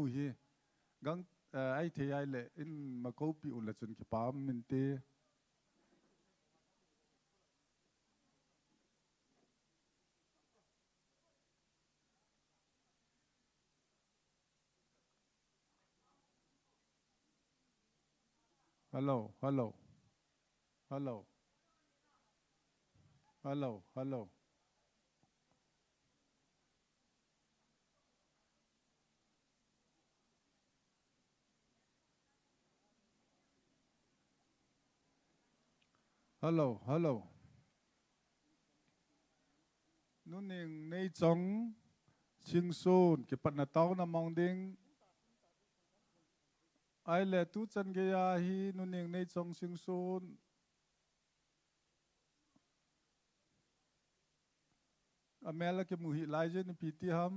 nu hi gang ai the ai le in ma ko pi ula chun ki pam min te hello hello hello hello hello hello hello nu ning nei chong sing sun ki pat na taw na mong ding ai le tu chan ge ya hi nu ning nei chong sing sun amela ke mu hi lai je ni pt ham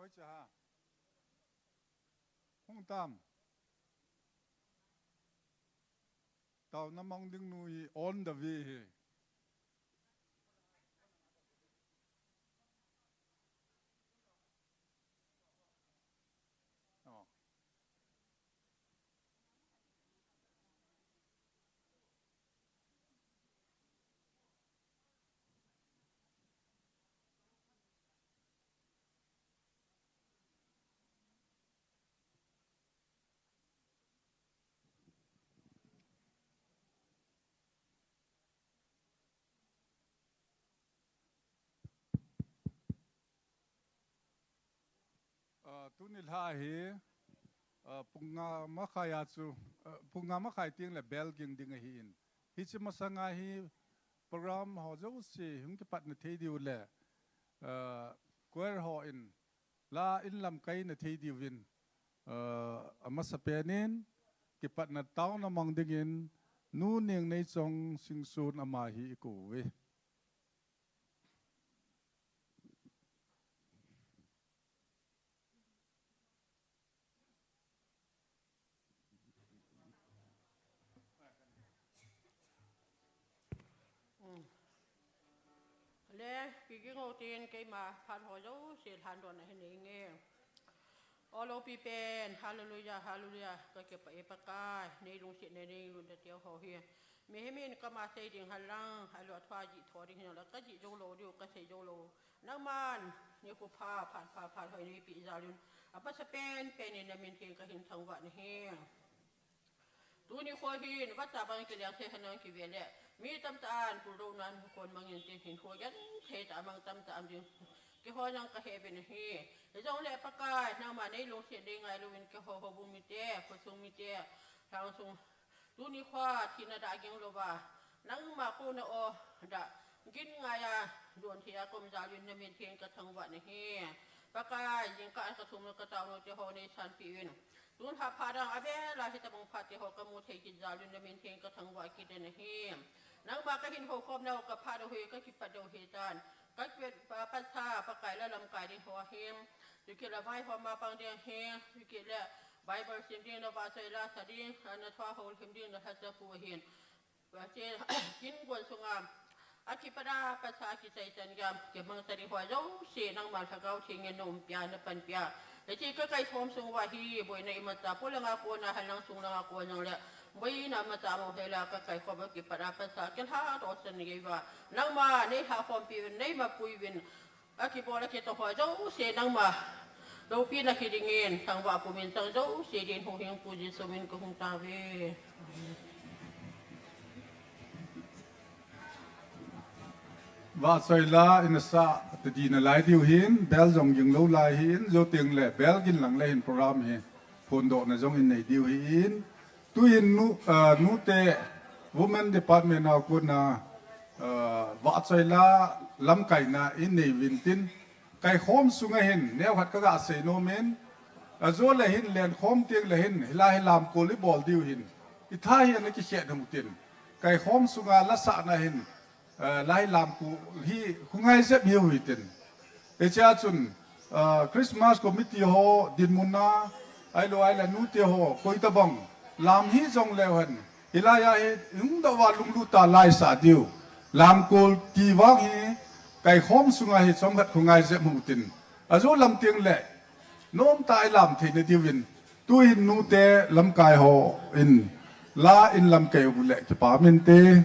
hoi cha ha hong tam taw na mong ding nu hi on the way hi tu Nilhah hi punga ma khaya chu punga ma khai ting le bel ging ding hi in hi chi ma sanga hi program ho zo si hum ki pat na thei diu le kwer ho in la in lam kai na thei diu win ama sapenin ki pat na taw na mong ding in nu ning nei chong sing sun ama hi ku we le ki ngô tin cái mà phan hồi dấu sẽ than đoàn này nghe all of people hallelujah hallelujah cái phải bác cái này luôn sẽ này luôn để tiêu họ hiền mình mình có mà xây dựng hành lang hay là thoa dị thoa đi hiểu là cái dị dâu lô điều cái xây dâu lô năng man như cô phàn hồi này bị ra luôn à bác sẽ bên này là mình thì cái hình thằng vạn hiền tu ni khoa hiền vắt ta bằng cái liang thế hành lang cái việc nàyมีตำตาลผู้รู้นั้นคนบางอย่างจะเห็นหัวยันเทตาบางตำตาลจริงก็หัวยังกระเหเป็นเฮแต่จงเล่ปากกายนางมาในลงเสียได้ไงลูกเป็นก็หัวบุญมีเจ้คนทรงมีเจ้ทางทรงรู้นี่ข้าที่นาดายังโลบานั่งมาโกนโอดะกินไงอะดวนที่อากรมจารุนเมียนเพียงกระทังวันเฮปากกายยังการกระทุ่มกระตาวจะหัวในชันปีวินตุนหาพาดังอาเวลาที่ตะบังพัดที่หัวกมูเทกิจารุนเมียนเพียงกระทังวันกินเฮนังมาก็เห็นหัวคมเรากับพาดหัวก็คิดปัดหัวเหตุการณ์ก็เกิดปัสสาวะปะไก่และลำไก่ในหัวเฮมอยู่เกี่ยวกับไม้หัวมาปังเดียงเฮอยู่เกี่ยวกับใบเบอร์ซิมดิ้งและบาเซลาสดิ้งอันนั้นทั่วหัวซิมดิ้งและฮัสฟูเฮนว่าเจ้กินกวนสงามอาชีพดาภาษากิจใจสัญญาเก็บมังสริหัวเจ้าเสียนังมาถ้าเขาเชียงเงินนมปียนปันปียแต่ที่ก็ไก่ทอมสงวาฮีบ่อยในมาตาพูดเรื่องอาโกนะหันหลังสงนางอาโกนังแหละไม่นำมาตามเอาเวลาก็ไก่ขบกิปราภาษากันหาตัวสนิยว่านังมาในหาความปีวินในมาปุยวินอากิบอลกิตหัวเจ้าเสียนังมา Đâu biết là khi đi nghe thằng vợ của mình sang dấu sẽ đến hồ hiền phụ gì số mình cũng không ta về. Và xoay la in sa tự đi lại điều hiến bel dòng dừng lâu lại hiến do tiếng lệ bel kinh lặng lệ hình program hi PONTHO na dòng in này điều hiến tu in nu te women department nào cũng na và xoay la lâm cái na in này vin tin cái khom sung hiến nếu hạt các sẽ no men do lệ hiến lên khom tiếng lệ hiến la làm cô li ball điều hiến ithai hiến cái chuyện thằng tiền cái khom sung la sa na hiến lai làm cụ hi không ai xếp nhiều vậy tin. Để cho chun Christmas committee ho din muna ai lo ai là nu te ho koi ta bang làm hi jong leo hen hilaya hi ung da wa lung lu ta lai sa diu làm cụ ki wang hi kai khom sunga hi som hat không ai xếp mu tin. Azo lam tiếng lệ nom tai làm thì ne diu win tu hin nu te lam kai ho in la in lam kai bu lệ ki pa min te.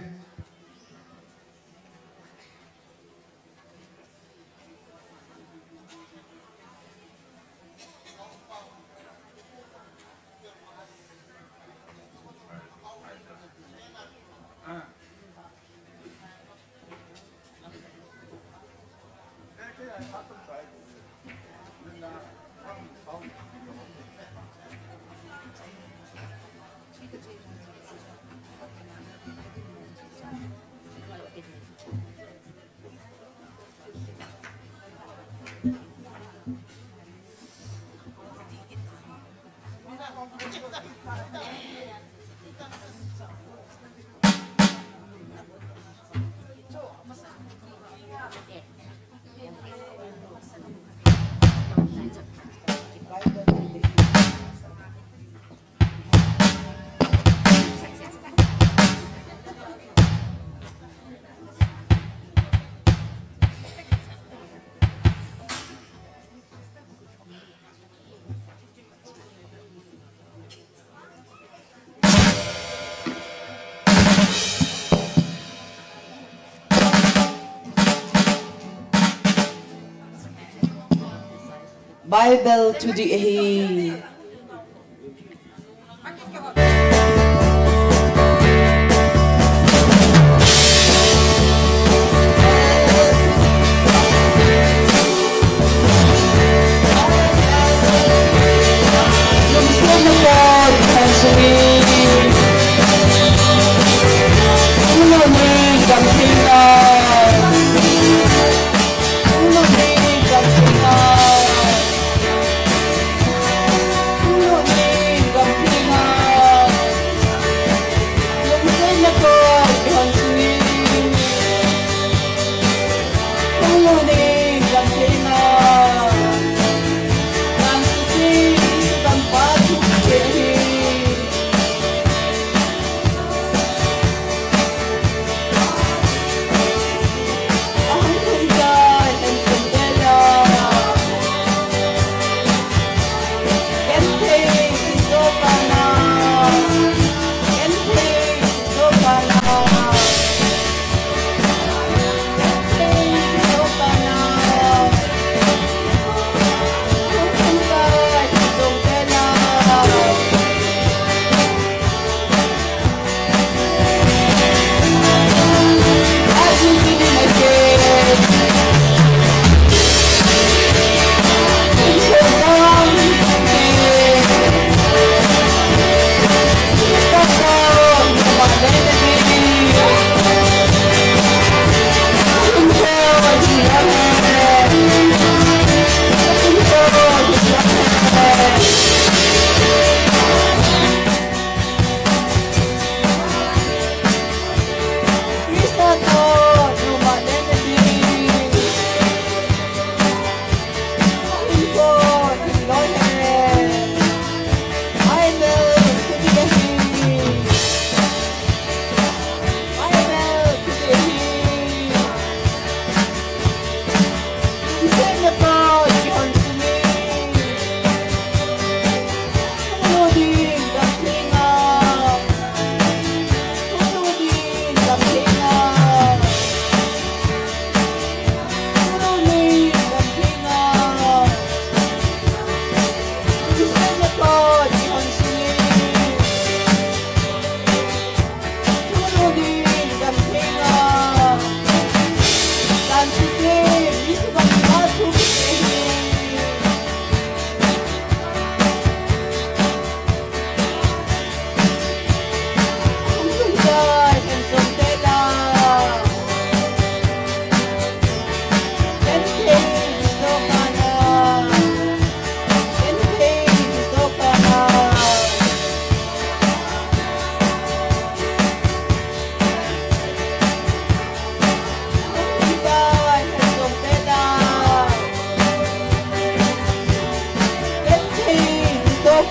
Bible to the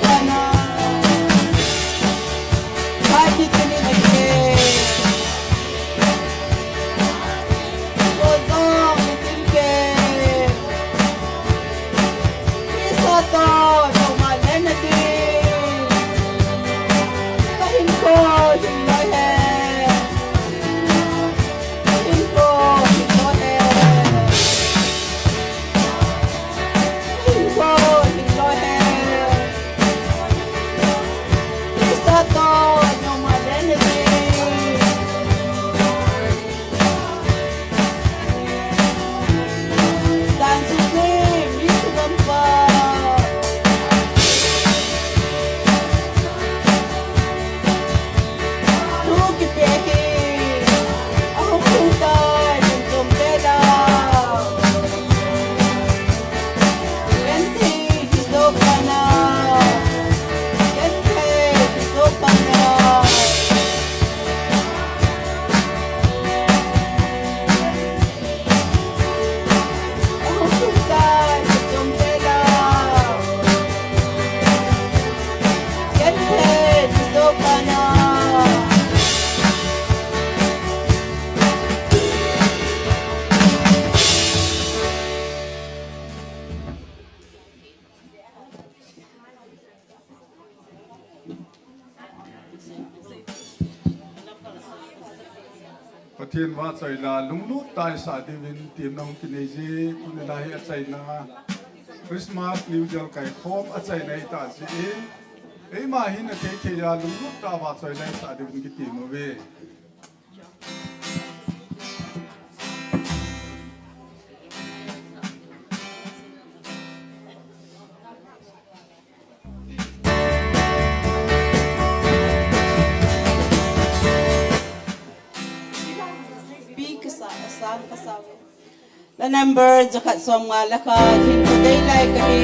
Kana Haji Tini Nake Godong Tinke Isato No Malenadi Kahinko Hinlohe Hinko Hinlohe Hinko Hinlohe Isato No Malenadi Dan Supreme Yisugampa Tuki Pehi Ahumpuntan Yung Tela Kente Hidokana Kente Hidokana Ahumpuntan Yung Tela Kente Hidokana Pathian wa chaila lunglu tai sa divin tim nong kineji Nilhah ACHAINA Christmas New Year Kaikhom ACHAINA ita si ei ma hin ke ya lunglu ta wa chaila sa divin ki tim we The number zakat som nga lakad hinto daylight kami ay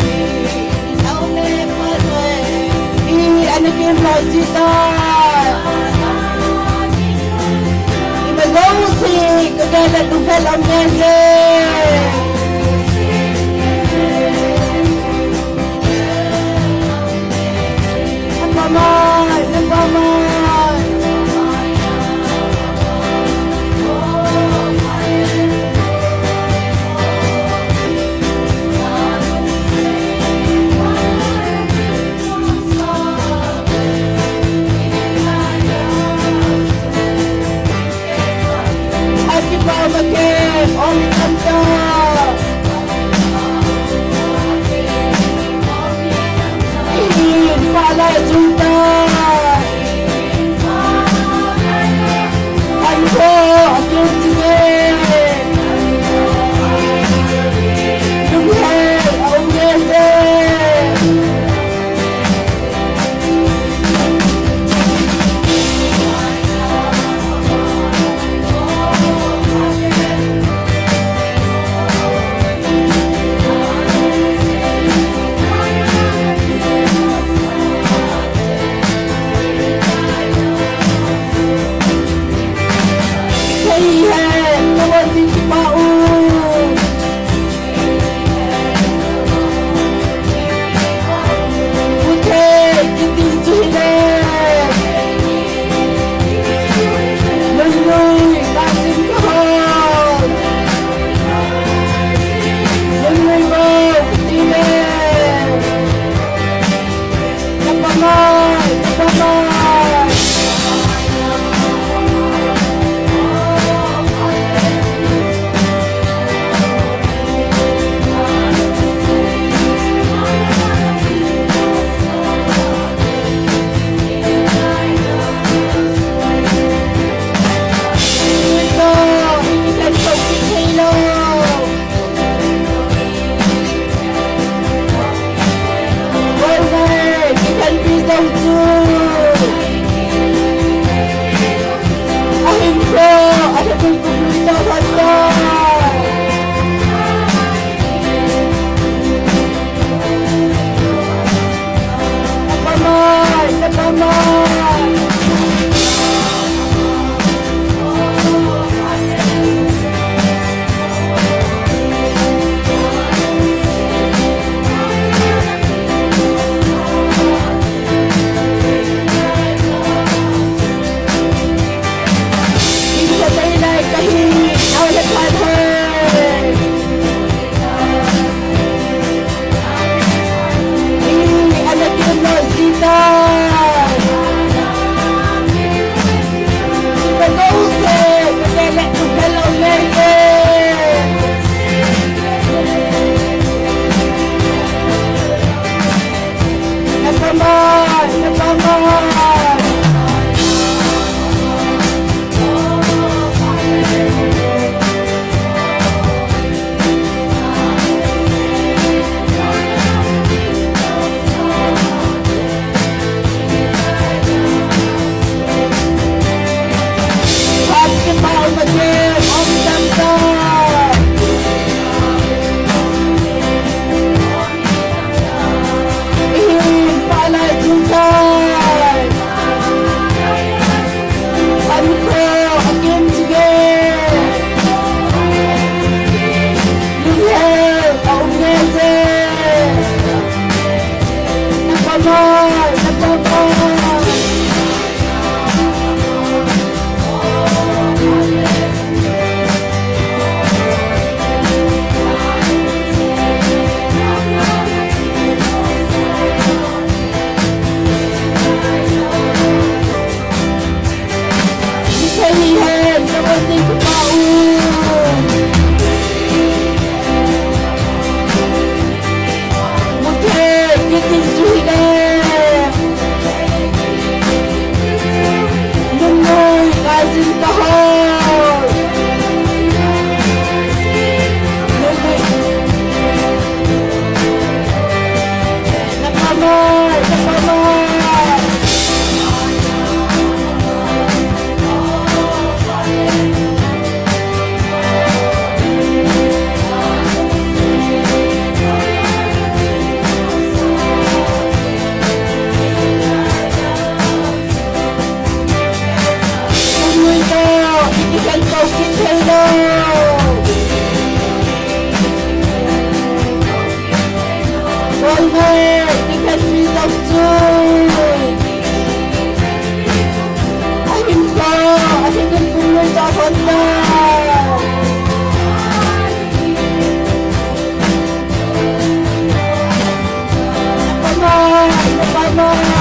kami inaw na patwe ano kim lojita Imagose kagala dugal ang meze Nampaman Happy Mom again, only Kanta. In Pala Junta. Anko, Akin Sige. Nilhah, Aungese. Hey, the countries of June. I can influence of Allah. Come on.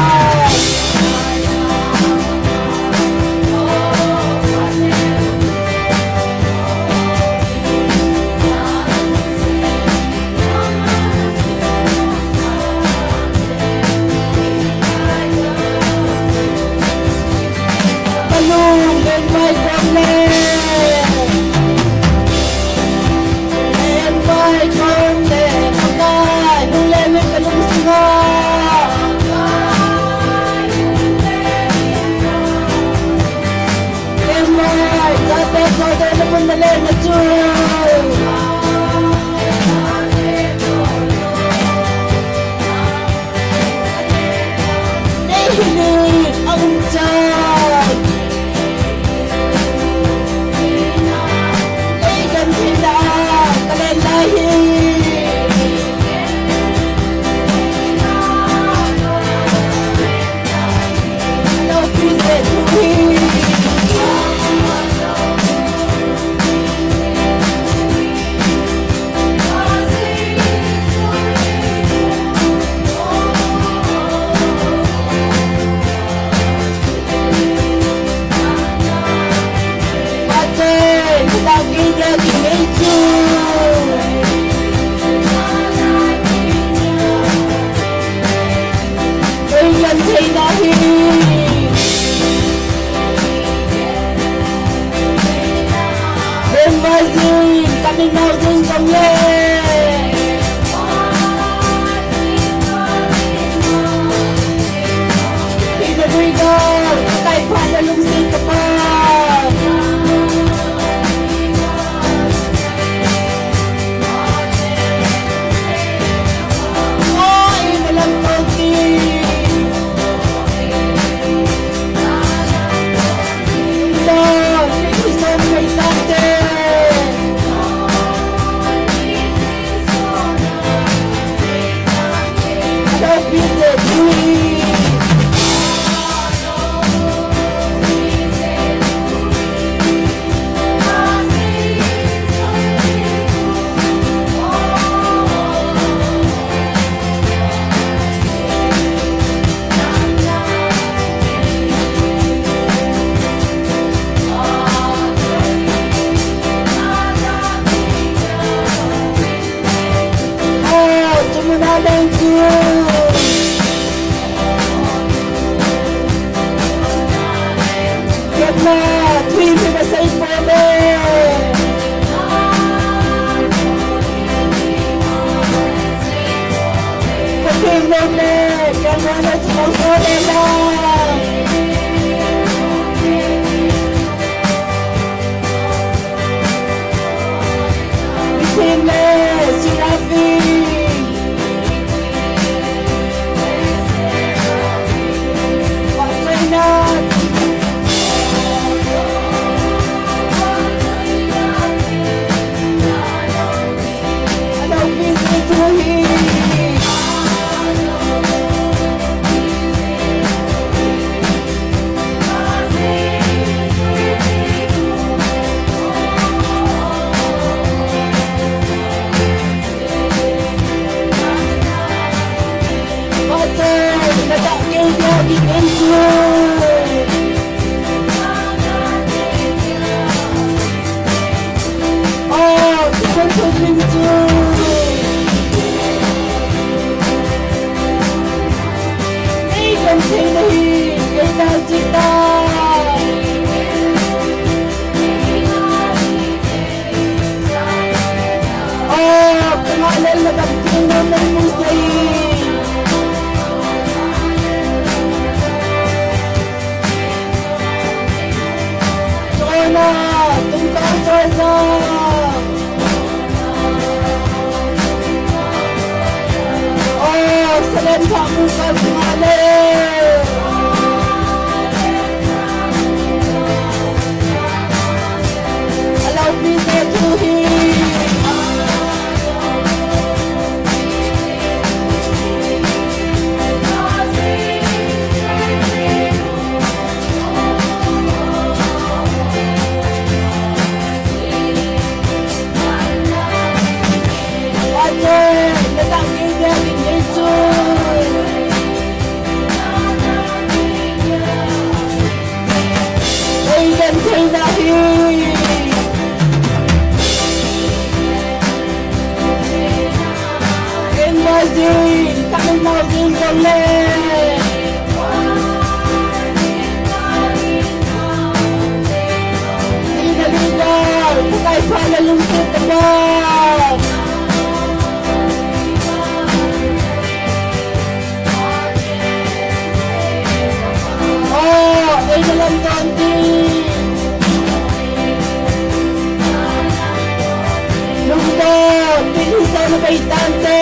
closing, coming out in the lane. In the middle, I follow loose at the ball. Oh, England Dundee. Lungdon, pinisa na baitante.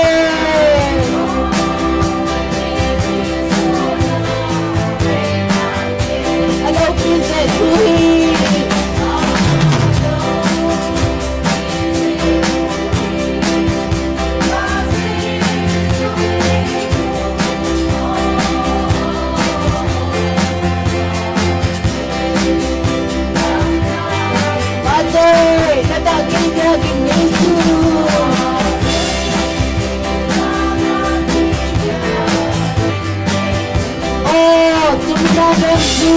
Agaw pinsa tuhi. Mother, nataging Yesu. Oh, tumulong Yesu.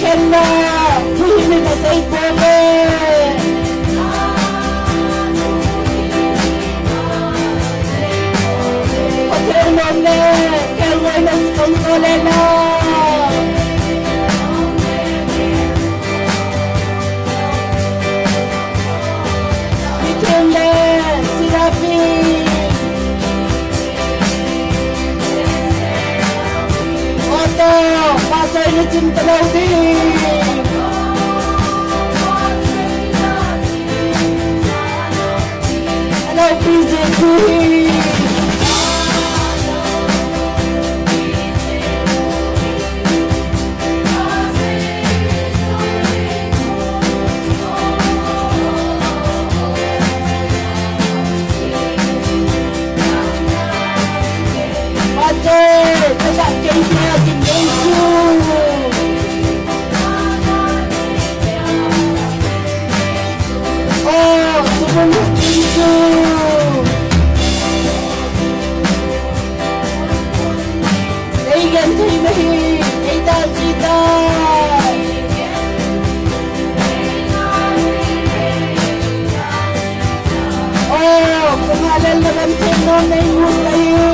Kena, tuhin na sa ipole. Hotel Mone, kelway na sa ipole na. Pasay na cinta daw din. Hello, PJ Queen. Mother, tagak kayo na din Yesu. Oh, sumunod Yesu. Naigan kayo mahin, naitan sita. Oh, kumalal naman sino na imus kayo.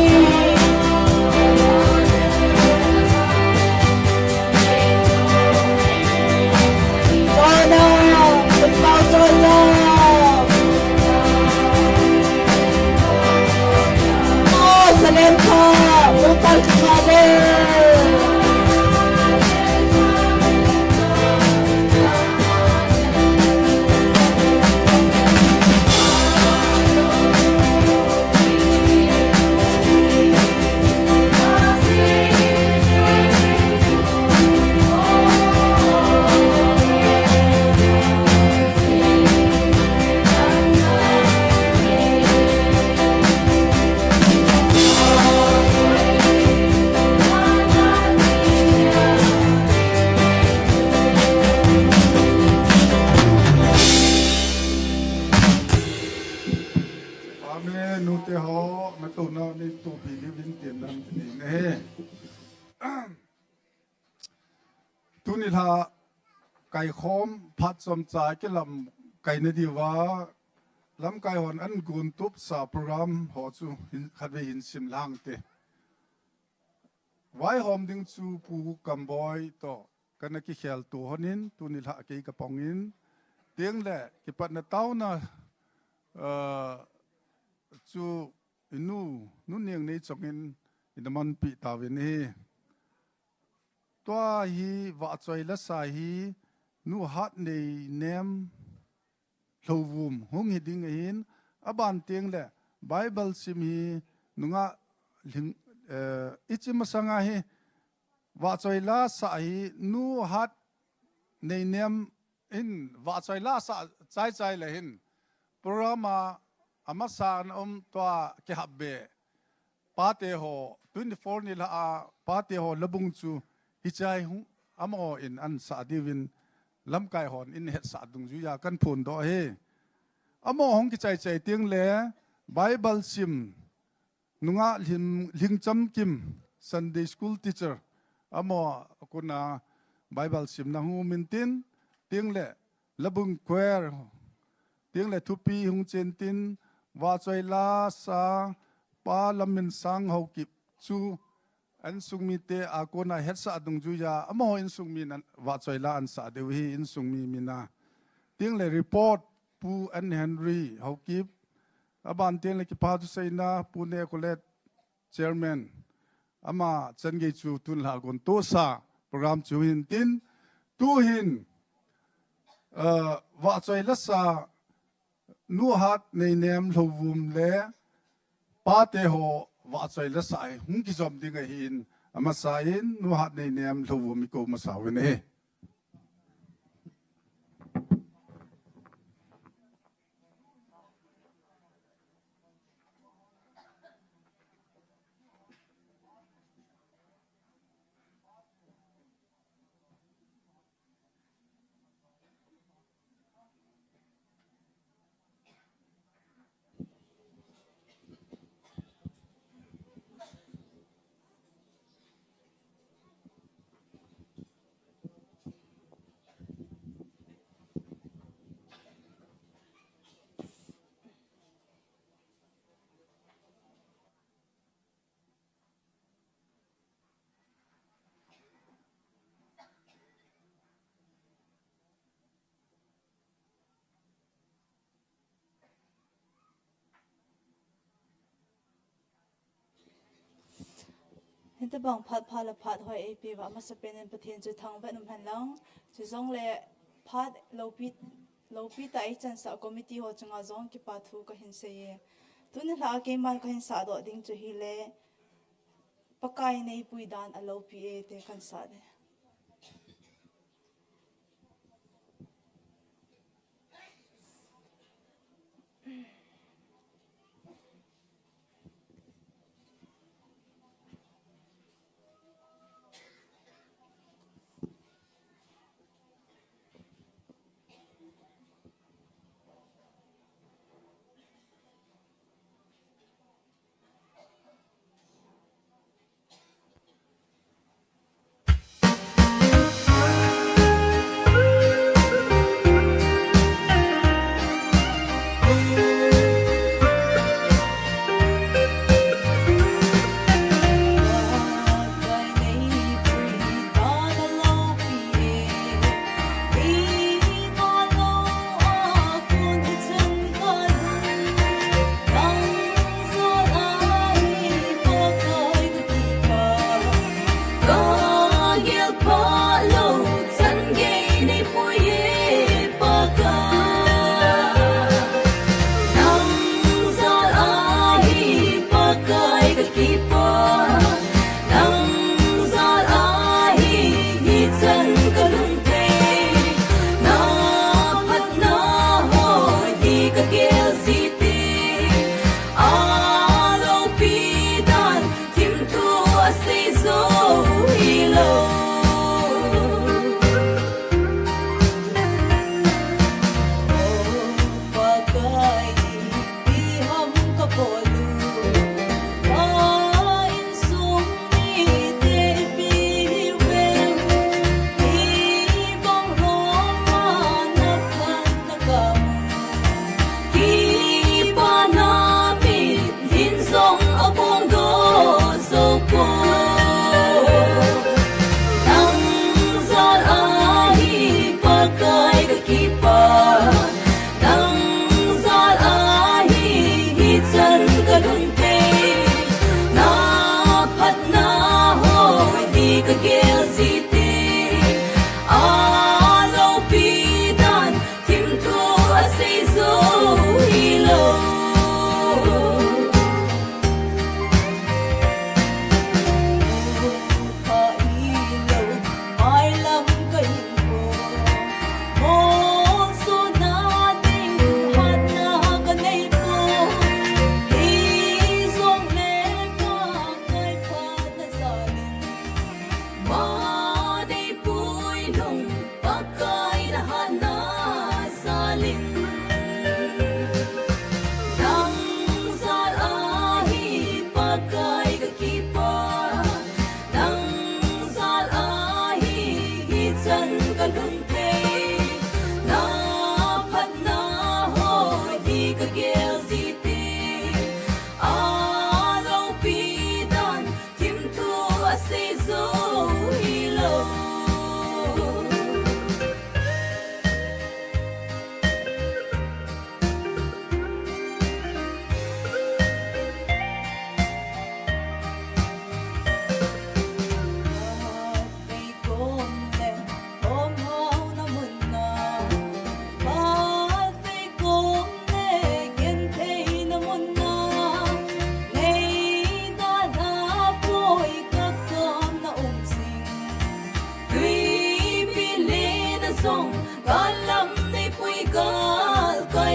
Nilhah Kaikhom pat som chai ke lam kai na diwa lam kai hon an gun tup sa program ho chu khatwe hin sim lang te wai hom ding chu pu kamboy to kana ki khel tu honin tu Nilhah ke ka pongin teng le ki pat na taw na chu inu nu niang nei chongin inaman pi tawin he toa hi va choi la sa hi nu hat nei nem hlovum hung hi ding hin aban teng le bible sim hi nunga ling ichim sanga hi va choi la sa hi nu hat nei nem in va choi la sa chai chai le hin programa amasan toa ke habbe pate ho 24 Nilhah pate ho labung chu hichai hu amo in an sa divin lam kai hon in het sa dung ju ya kan phun do he amo hong ki chai chai tiang le bible sim nunga ling cham kim Sunday school teacher amo kuna bible sim na hu min tin tiang le labung choir tiếng lệ thu pi hung chen tin và chơi la sa pa lamin sang hậu kịp chu an sung mi te a ko na het sa dung ju ya amo in sung mi nan wa chơi la an sa de hi in sung mi mina tiếng lệ report pu an Henry hậu kịp aban tiếng lệ ki pa tu sei na Pune College chairman ama chen ge chu tun la gon to sa program chu hin tin tu hin wa chơi la sa nu hat nei nem lovum le pa te ho wa chơi la sai hung ki zom ding a hin ama sain nu hat nei nem lovum ko ma sa ne hiện tại bằng phát là phát hỏi AP và mà sẽ bên bên thiên chú thằng bên mình lang chú giống lệ phát lâu pi tại chân sa committee ho chung azong ki phát thu cái hình sẽ tu nên là cái mal cái hình sa đó đinh chú hi lệ pakai nei pui dan a lâu pi te kan sa de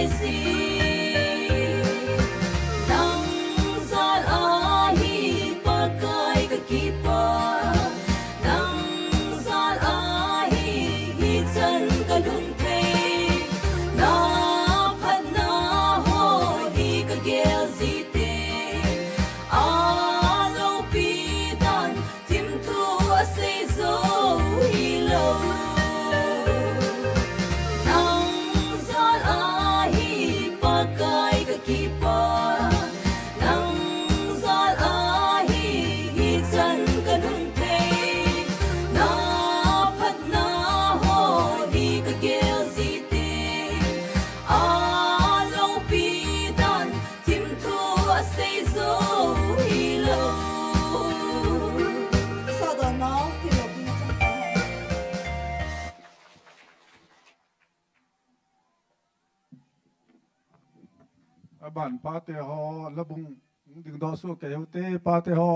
si nang zal ahi pakai kakipa nang zal ahi hi chan kalun thei na phat na ho hi ka gel zite a lo pi dan tim thu a sei zo hi lo nang zal ahi pakai kakipa nang zal ahi hi chan kalun thei na phat na ho hi ka gel zite a lo pi dan tim thu a sei zo hi lo sa do now thì lo pi na chang ta aban pa te ho labung ding do su ke te pa te ho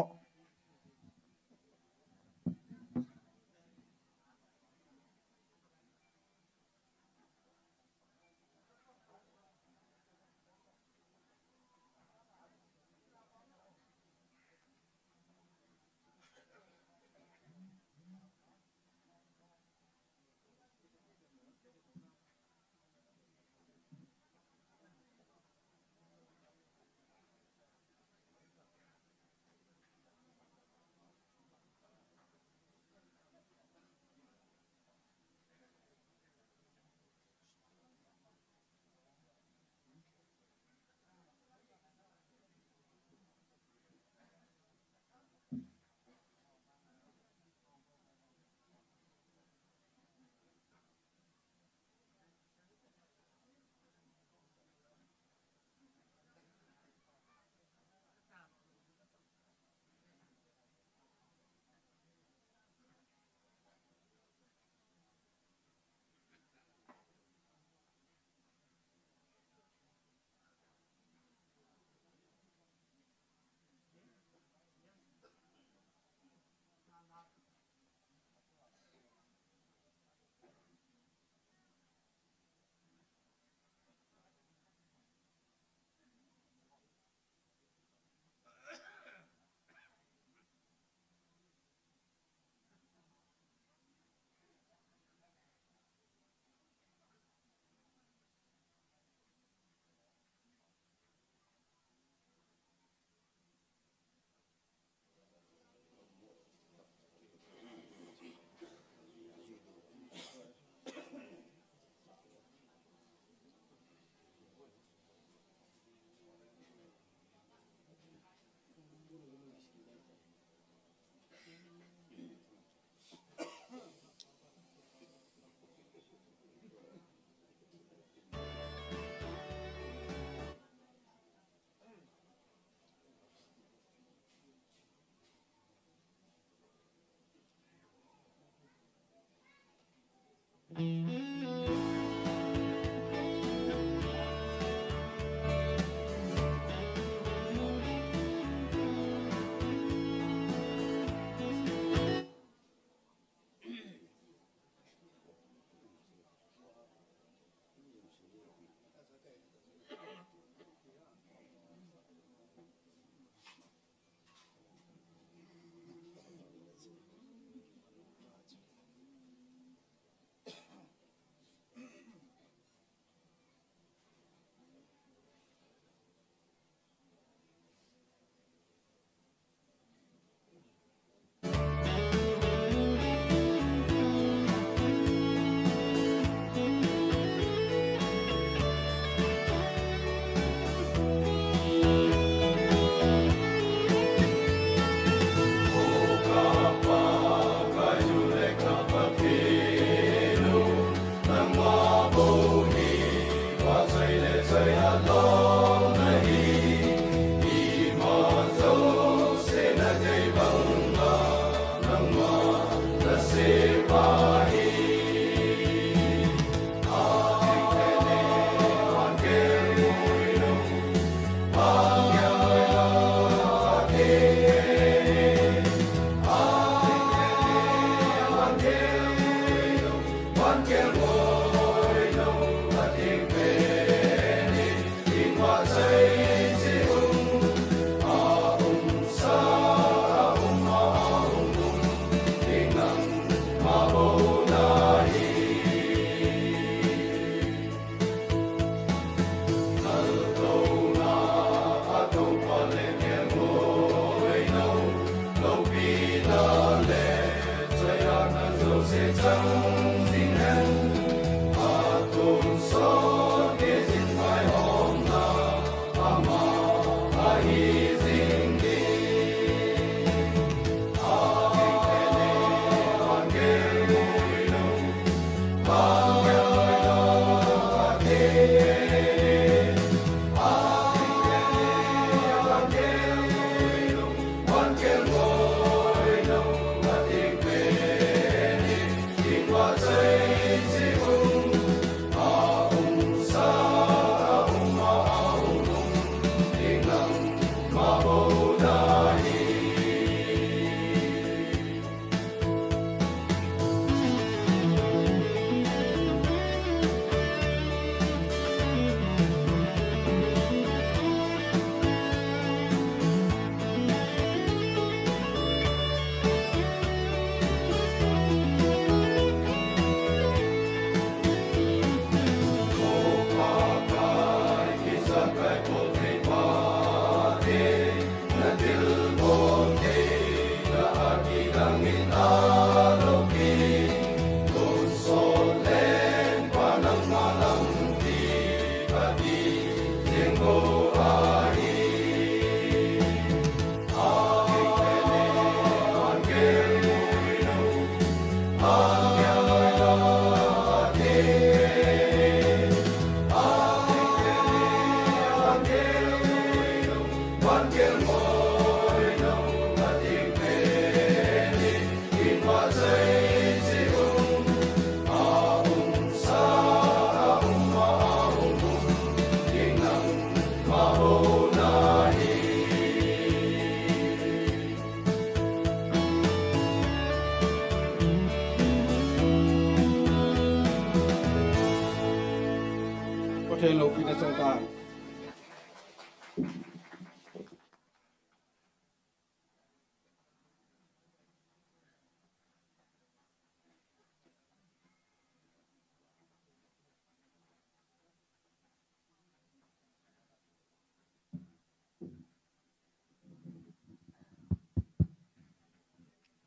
có thể lâu pin trong ta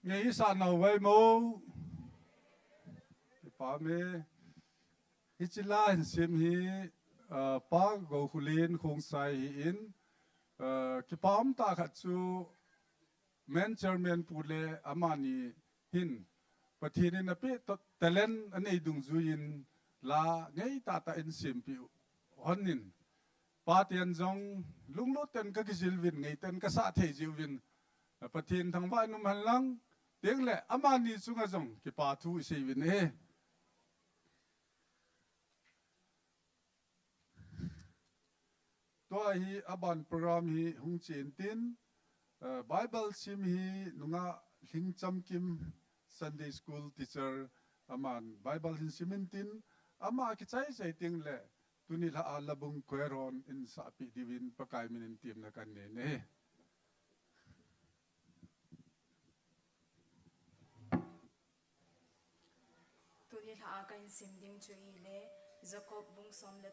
nghe sa nào vậy mô pa me hichila hin sim hi pa go khulin khong sai hi in ki pam ta khat chu men chairman pule amani hin pathin na pe talent anei dung zuin la ngei ta ta in sim pi honin pa tian jong lunglo ten ka gizilwin ngei ten ka sa the jiwin pathin thang vai num halang tiếng lệ amani sunga jong ki pa thu sevin he to hi aban program hi hung chen tin bible sim hi nunga hingcham kim Sunday school teacher aman bible hin simin tin ama ki chai chai ting le tunila alabung kweron in sa pi divin pakai minin tim na kan ne Nilhah kan sim ding chu hi le Jacob bung som le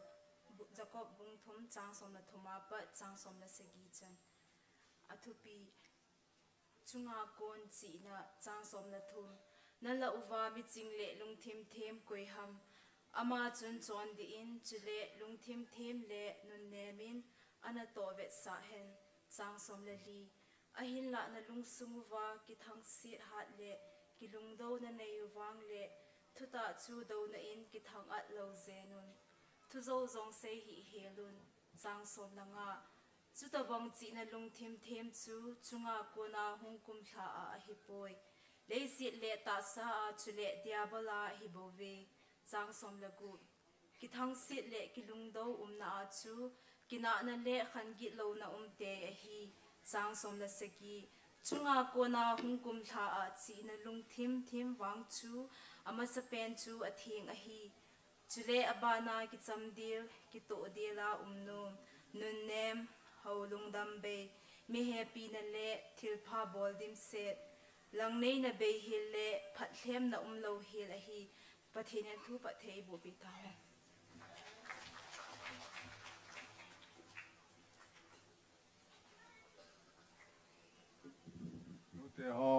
Jacob bung thum chang som la thuma pa chang som la segi chan athupi chunga kon chi na chang som la thum nala uwa mi ching le lung thim them koi ham ama chun chon di in chule lung thim them le nun ne min ana to ve sa hen chang som la li ahin la na lung sumuwa ki thang si hat le ki lung do na nei wang le thuta chu do na in ki thang at lo zenun thu zo zong se hi helun chang som la nga chu ta bang chi na lung thim them chu chunga ko na hung kum tha a hi poi le si le ta sa a chu le diabala hi bo ve chang som la gu ki thang si le ki lung do na a chu ki na na le khan gi lo na te a hi chang som la se ki chunga ko na hung kum tha a chi na lung thim thim wang chu ama sa pen chu a thing a hi chule abana ki chamdil ki to dela umnum nun nem holung dambe mi happy na le thilpha bol dim set lang nei na be hil le phathlem na lo hil a hi pathina thu pathei bo bi ta te ho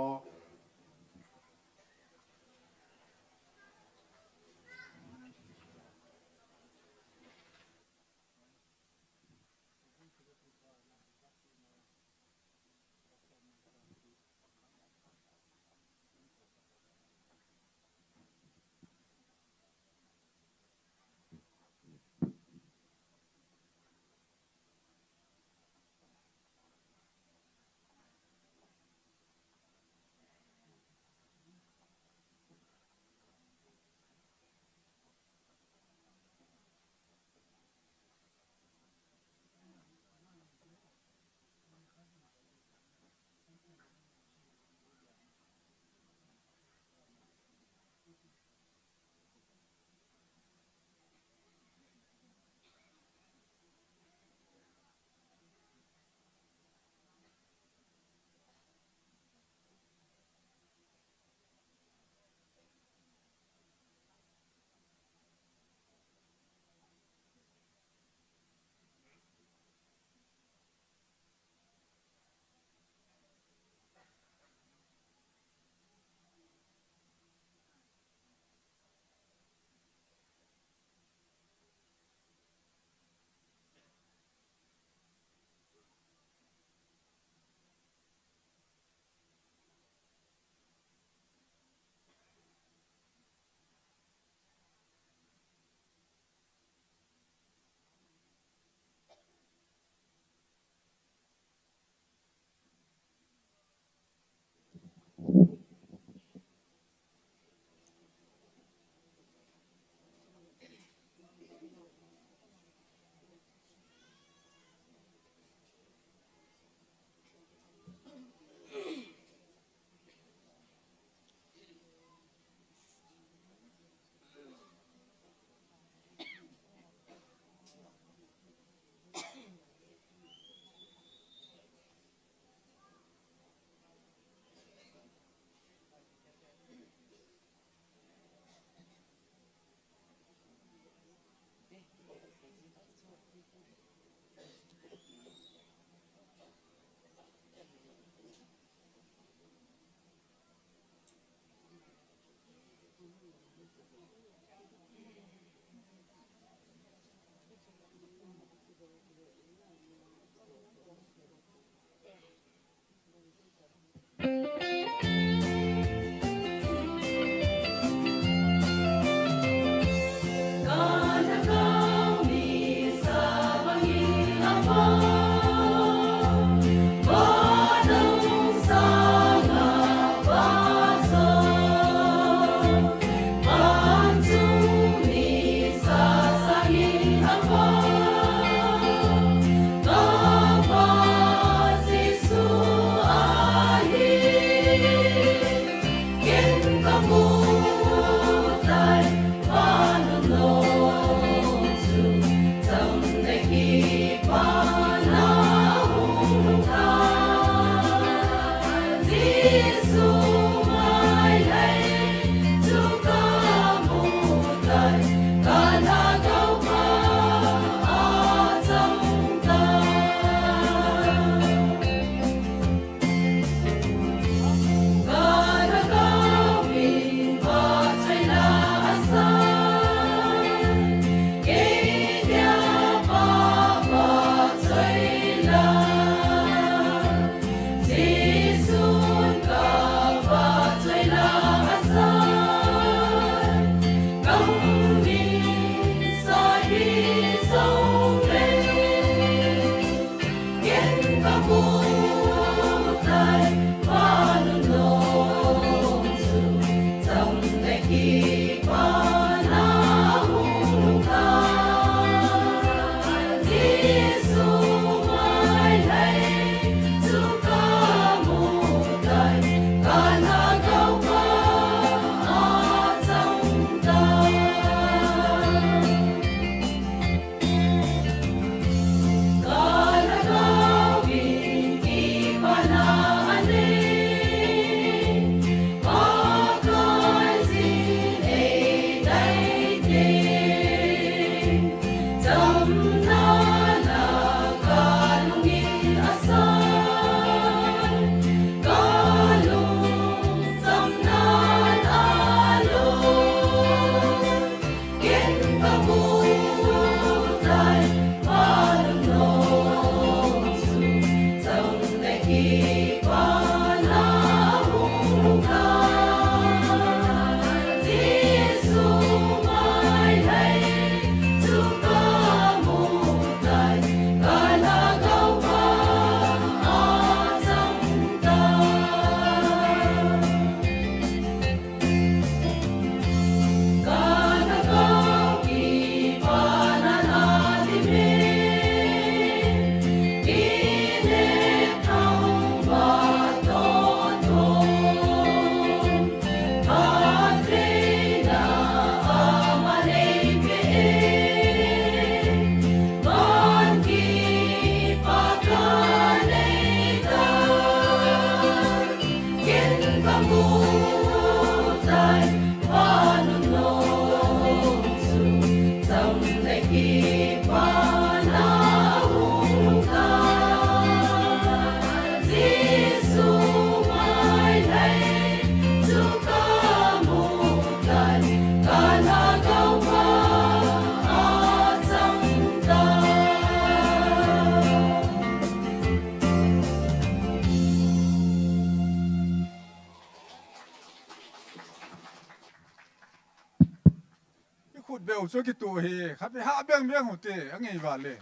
bèo cho cái tụ hi khát bị hạ bèng bèng hụt tê anh ấy vào lên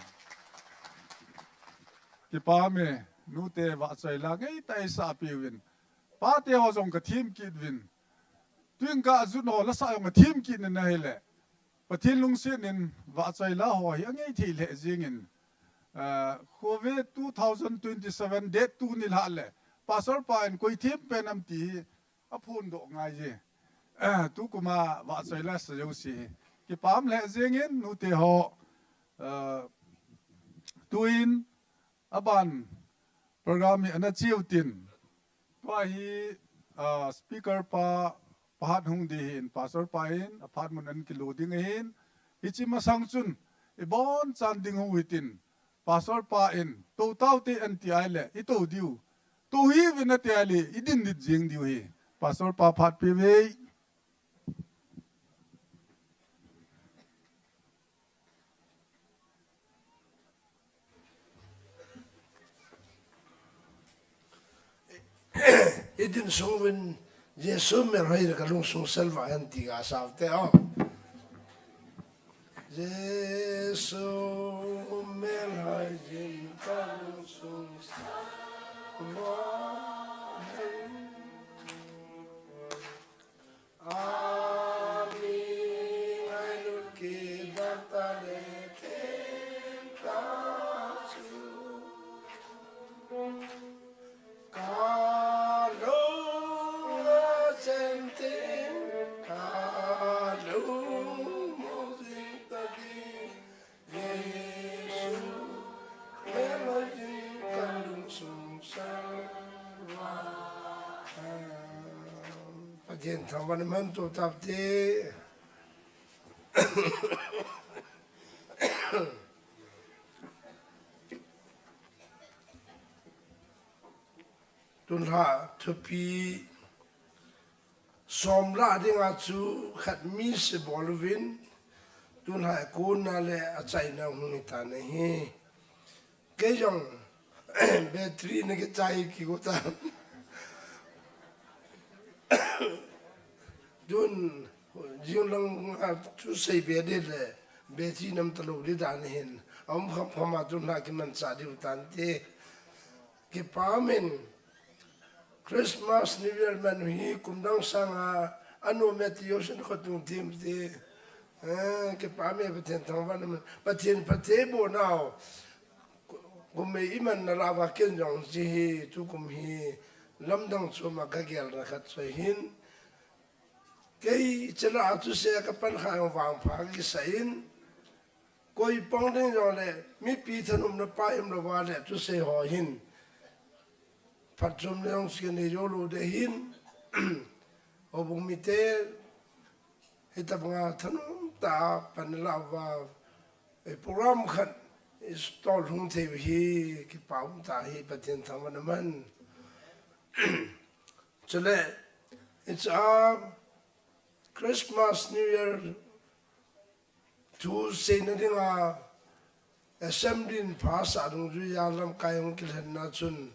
cái pa mẹ nu tê vợ chơi là cái tay sa piu vin pa tê họ dùng cái team kit vin tuyên cả rút họ là sao dùng cái team kit này lệ và thiên lung xuyên nên vợ chơi là họ anh ấy thì lệ riêng in COVID 2027 date tu Nilhah lệ pastor pa en koi team pen am ti apun do ngai je tu kuma vợ chơi là sử dụng gì cái pam lệ riêng in nu tê họ tuin aban program ni ana chiu tin to hi speaker pa pahat hung di hin pastor pa hin aphat mun an kilo ding hin ichima sangchun ibon chan ding hu hitin pastor pa in to tau te an ti ai le i to diu to hi vina te ali idin dit jing diu hi pastor pa phat pi ve Idin sungwin Jesu merhai ka lung sung selva anti ga savte o Jesu merhai jin ka lung sung selva Amin ainul ki dantale ta Again, Tamanamento Tapte Nilhah to be some lading to had miss a bolvin. Nilhah Kuna le ACHAINA Hunitane he. Kejong battery negatai Kigota. Dun Julang to say bedid Betty Nam Talo did an hin. Hamatun Hakiman Sadi Tante Kipamin Christmas New Year man hi kumdang sanga ano metios en khotung tim te Kipame beten tangwan patien patebo now kume iman na lava kenjong ji tu kum hi lamdang chuma kagel rakat hin kei chela atu se kapan khang wang phagi sain koi pongdeng jole mi pi thanum na paim na wale tu se ho hin patrum leong sikene yolo de hin HOUBUNG MITE hitapanga thanum ta panlava e program khat stol hung the hi ki paum ta hi patien thaman man chale it's a Christmas New Year to say nothing assembly in pass adung ju yalam kayong KILHON na chun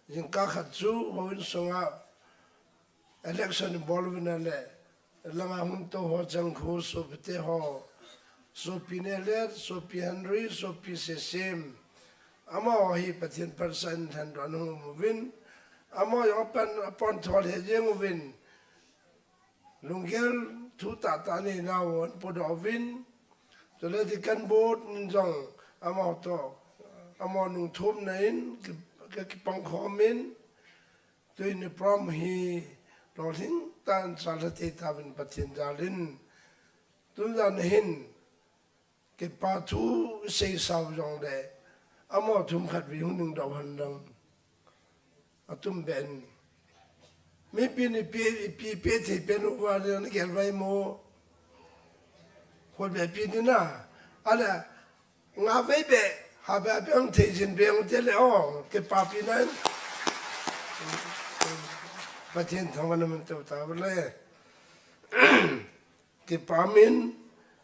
yung kakatsu hoin songa election involvement ale langa hunto ho chang khu so pite ho so pineler so pi Henry so pi sesem ama hi patien person han ron win ama yo pan PONTHO he jeng win lungel thu ta ta ni na won podo win so le di kan bot jong ama to ama nung thum nain ki Pangkhom min tu in prom hi rolling tan salate tabin patien dalin tu dan hin ke pa thu sei saw jong de amo thum khat vi hung ning do han dang atum ben mi pin pi te pen wa de ni gel vai mo ko be pi ni na ala nga ve be ha ba bang te jin beng te le o ke pa pi nan patien thawan man te ta le ke pa min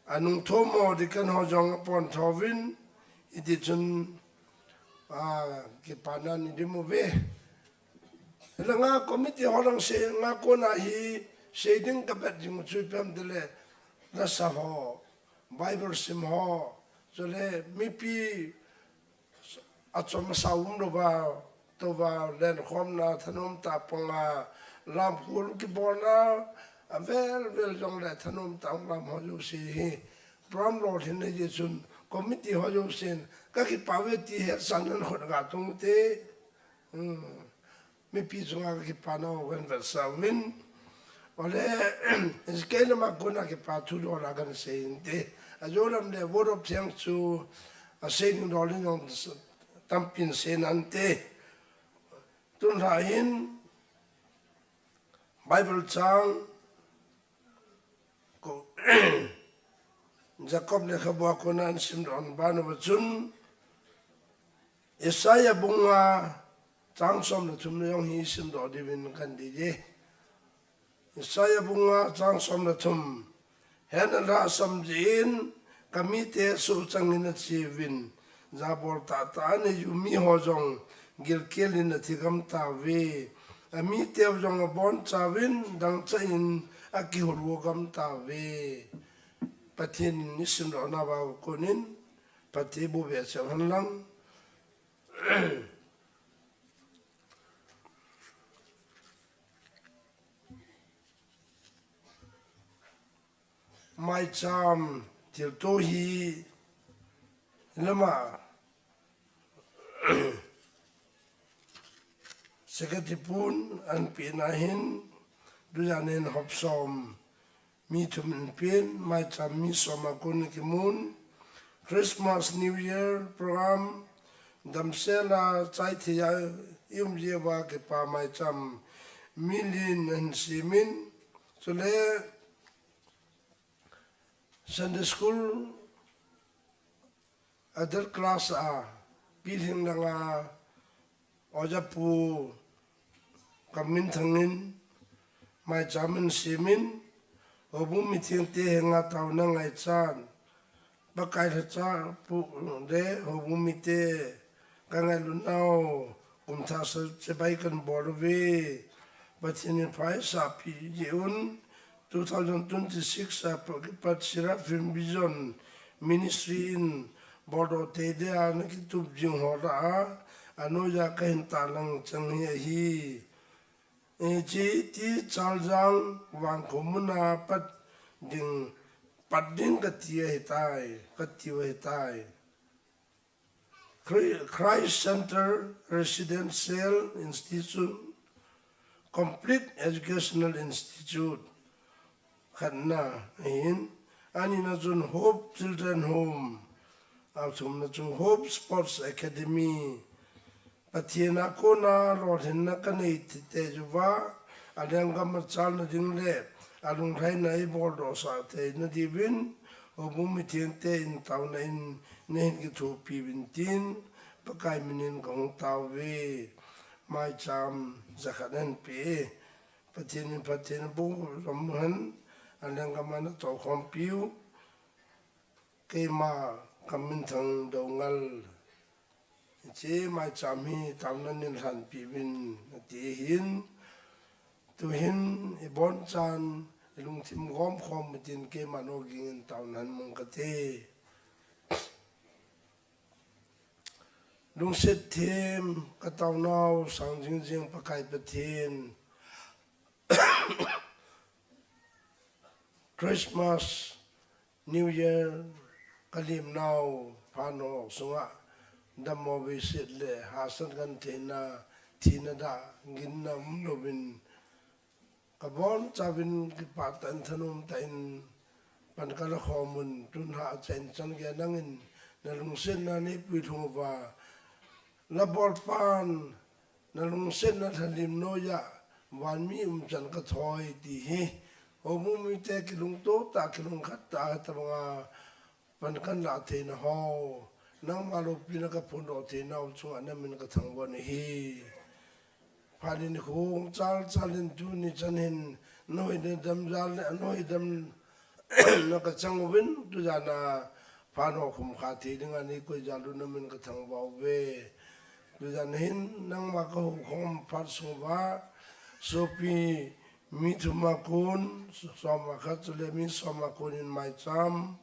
anung thomo de kan ho jong PONTHO win idi chun ke pa na ni de mo ve la nga committee holang se nga ko na hi se ding ka bet jing chu pem de le la sa ho Bible sim ho cho le mi pi a chom saum do vào to vào len khom na thanom ta ponga lam phul ki bona a vel jong le thanom tang lam ho ju si hi prom lord hin ne sun committee ho ju sin ka ki pawe ti he san nan ho ga tung te mi pi zonga ki pa na wen vel sa min ole skele ma gona ki pa tu do la gan se inte a jolam le word of thanks to a saying rolling on tampin sen ante tun rahin Bible chang ko Jacob le khabwa konan simron banu bachun Isaiah bunga chang som le thum yong hi sim do divin kan di je Isaiah bunga chang som le thum hen ra sam jin kamite su changin chi vin zabor ta ta ne yu mi ho jong gil kelin thigam ta ve ami te jong bon chawin dang chain aki hurwo gam ta ve pathin nisim ro na ba konin pati bu ve chawan lang mai cham til to hi lama sekatipun an pinahin duyanin hopsom mi tum pin mai cham mi soma kun kimun Christmas New Year program damsela chai thia yum jewa ke pa mai cham milin an simin chule Sunday school other class a pilhing langa ojapu kamin thangin mai chamin simin obum miting te henga tauna ngai chan bakai cha pu de obum mite kangai lunau kumtha se bai kan borwe bathin phai sa pi jeun 2026 pat sirap film vision ministry in Bordo te de an ki tup jing ho ra anoja kain talang chang hi ji ti chaljang wang khomuna pat ding ka ti he tai Christ Center Residential Institute Complete Educational Institute khanna in anina jun Hope Children Home autumn jun Hope Sports Academy patiena kona rodhinna kanei te juwa adanga machal na dingle alung raina I bordo sa te na divin obum mitente in tauna in nen ki thu pi vintin pakai minin gong tawe mai cham zakhanan pe patien bu ramhan adanga mana to kompiu kema kamin thang dongal che mai chami tamna nin han pi bin ti hin tu hin e bon chan lung thim gom khom tin ke mano gin tawn han mong ka te lung set them ka tawn naw sang jing jing pakai pathin Christmas New Year kalim now pano sunga damo visit le hasan kan tena tina da ginna mnovin kabon chavin ki patan thanum tain pankala khomun tunha chen chan ge nangin nalungsen na ni puithova labor pan nalungsen na thalim noya wanmi chan ka thoi ti hi obumi te kilung to ta kilung khat ta tanga pankan la the na ho nang malo pina ka phuno the na chu anamin ka thangwan hi phalin khong chalin tu ni chanin noi de dam jal noi dam na ka changwin tu jana phano khum kha thi dinga ni ko jalu namin ka thangwa we tu jan hin nang ma ko khom phar so ba sopi mi thumakun soma khatule mi soma kun in my cham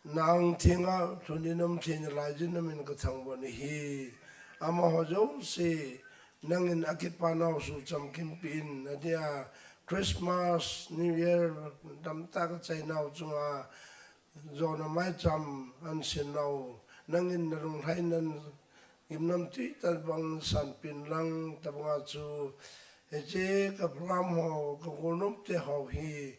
nang thinga thuninam thin lajin min ka thangwan hi ama ho JOUSE nangin akipanaw su chamkim pin adia Christmas New Year damta ka chainaw chunga zona mai cham an sinnaw nangin narung hainan imnam ti tabang san pin lang tabanga chu eje ka program ho ka gonum te ho hi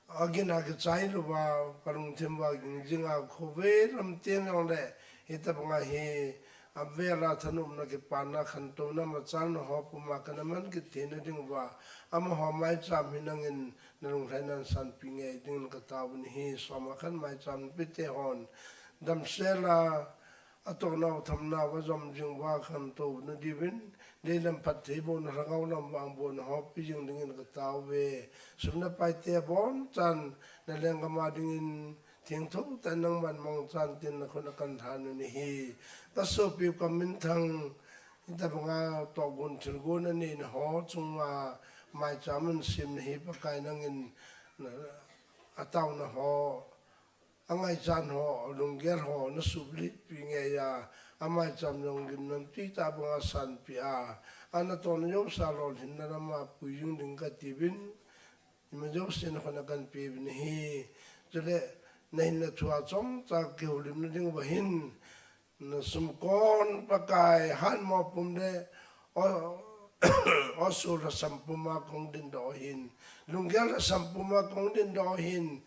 agin ACHAINA ba parung thimba jinga khove lam ten yong le hitabanga hi avela THANOM na ke pana khanto na machan ho puma kanaman ke thena ding ba ama ho mai cham hinangin narung hainan san pinge ding ka tawun hi somakhan mai cham pite hon dam sela atona thamna wa jom jing wa khan to na divin le lam phat the bon rangau lam wang bon hop pi jing ding ka tawe sumna pai te bon chan na leng ma ding thieng thong tan nang man mong chan tin na khona kan than ni hi ta so pi kam min thang ta banga to gon thil gon ani na ho chunga mai chamun sim hi pa kai nang in ataw na ho angai chan ho lungger ho na sublit pinge ya amai cham long gim nam ti ta banga san pi a ana ton yo sa lol hin na ma pu yung ding ka tibin ima JOUSE na khona kan pi bin hi jole nei na thua chom cha ke ulim na ding ba hin na sum kon pakai han mo pum de o su la sampuma kong din do hin lungger la sampuma kong din do hin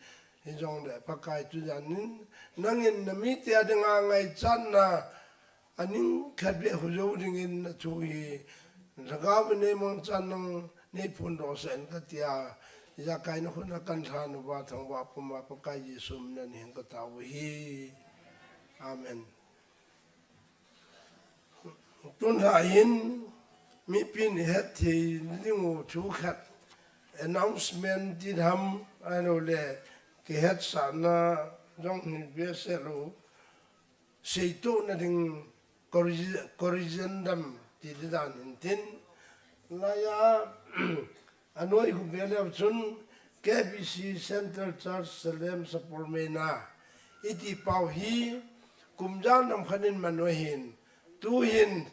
hijong de pakai tu janin nangin na MITE adanga ngai chan na aning khabe hujo ringin na chui lagaw ne mon chan nang ne phun do sen ka tia ya kai na khuna kan than wa thang wa puma pakai yesum nan hin ka taw hi amen tun hain mi pin het thi lingu chu khat announcement din ham ano le ke het sana jong ni beselo seito na ding corrigendum ti dan tin la ya anoi hu bele chun KBC Central Church Salem Sapolmena iti pau hi kumjan nam khanin manohin tu hin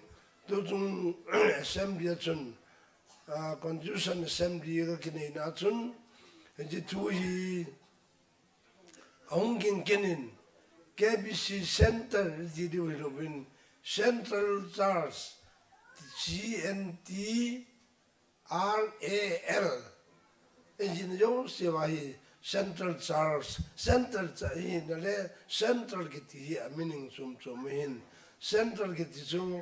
tu chung assembly chun constitution assembly ga kinai na chun ji tu hi Hongin kenin KBC Center di Wilowin Central Church CNTRAL ejin yo sewahi Central Church Central hi nale Central kiti meaning sum hin Central kiti so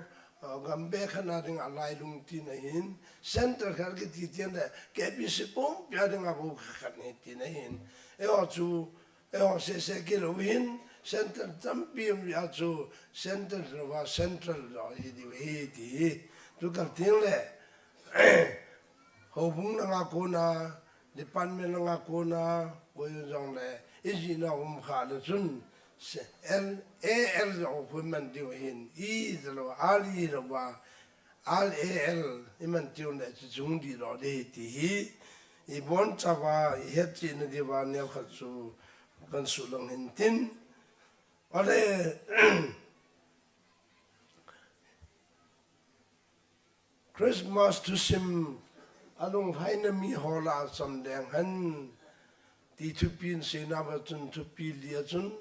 gambe khana ding alai lung tin hin Central khar kiti tian da KBC pom pya ding abu khane tin hin eo chu eo se kiloin center tampium ya chu center wa central ro hi di tu kan tin le HOUBUNG na ko na department na ko na ko yong le iji na kha le chun LAL ro women di hin I lo ali ro wa LAL iman tiun le chung di ro de ti I bon cha wa he chi ne di wa ne kha chu kan su lang hin tin ale Christmas to sim along haina mi hola sam deng han ti tu pin se na ba chun tu pi lia chun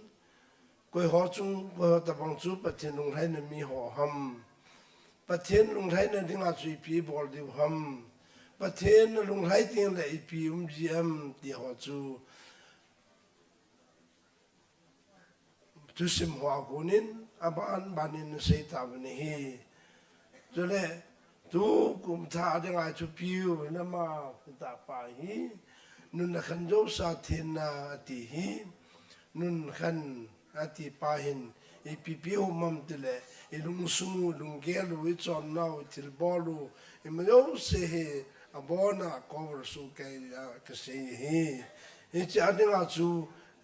koi ho chung ko ta bang chu pathin lung haina mi ho ham pathin lung haina dinga chui pi bol di ham pathin lung hai ting le pi jiam ti ho chu tu sim hoa kunin aban banin se ta ni hi jole tu kum tha denga chu piu na ma ta pa hi nun na khan jo sa thin na ti hi nun khan ati pa hin e pi pi ho mam tele e lung sumu lung gelu i chon nau til bolu e ma yo se he abona cover su ke se hi e cha denga chu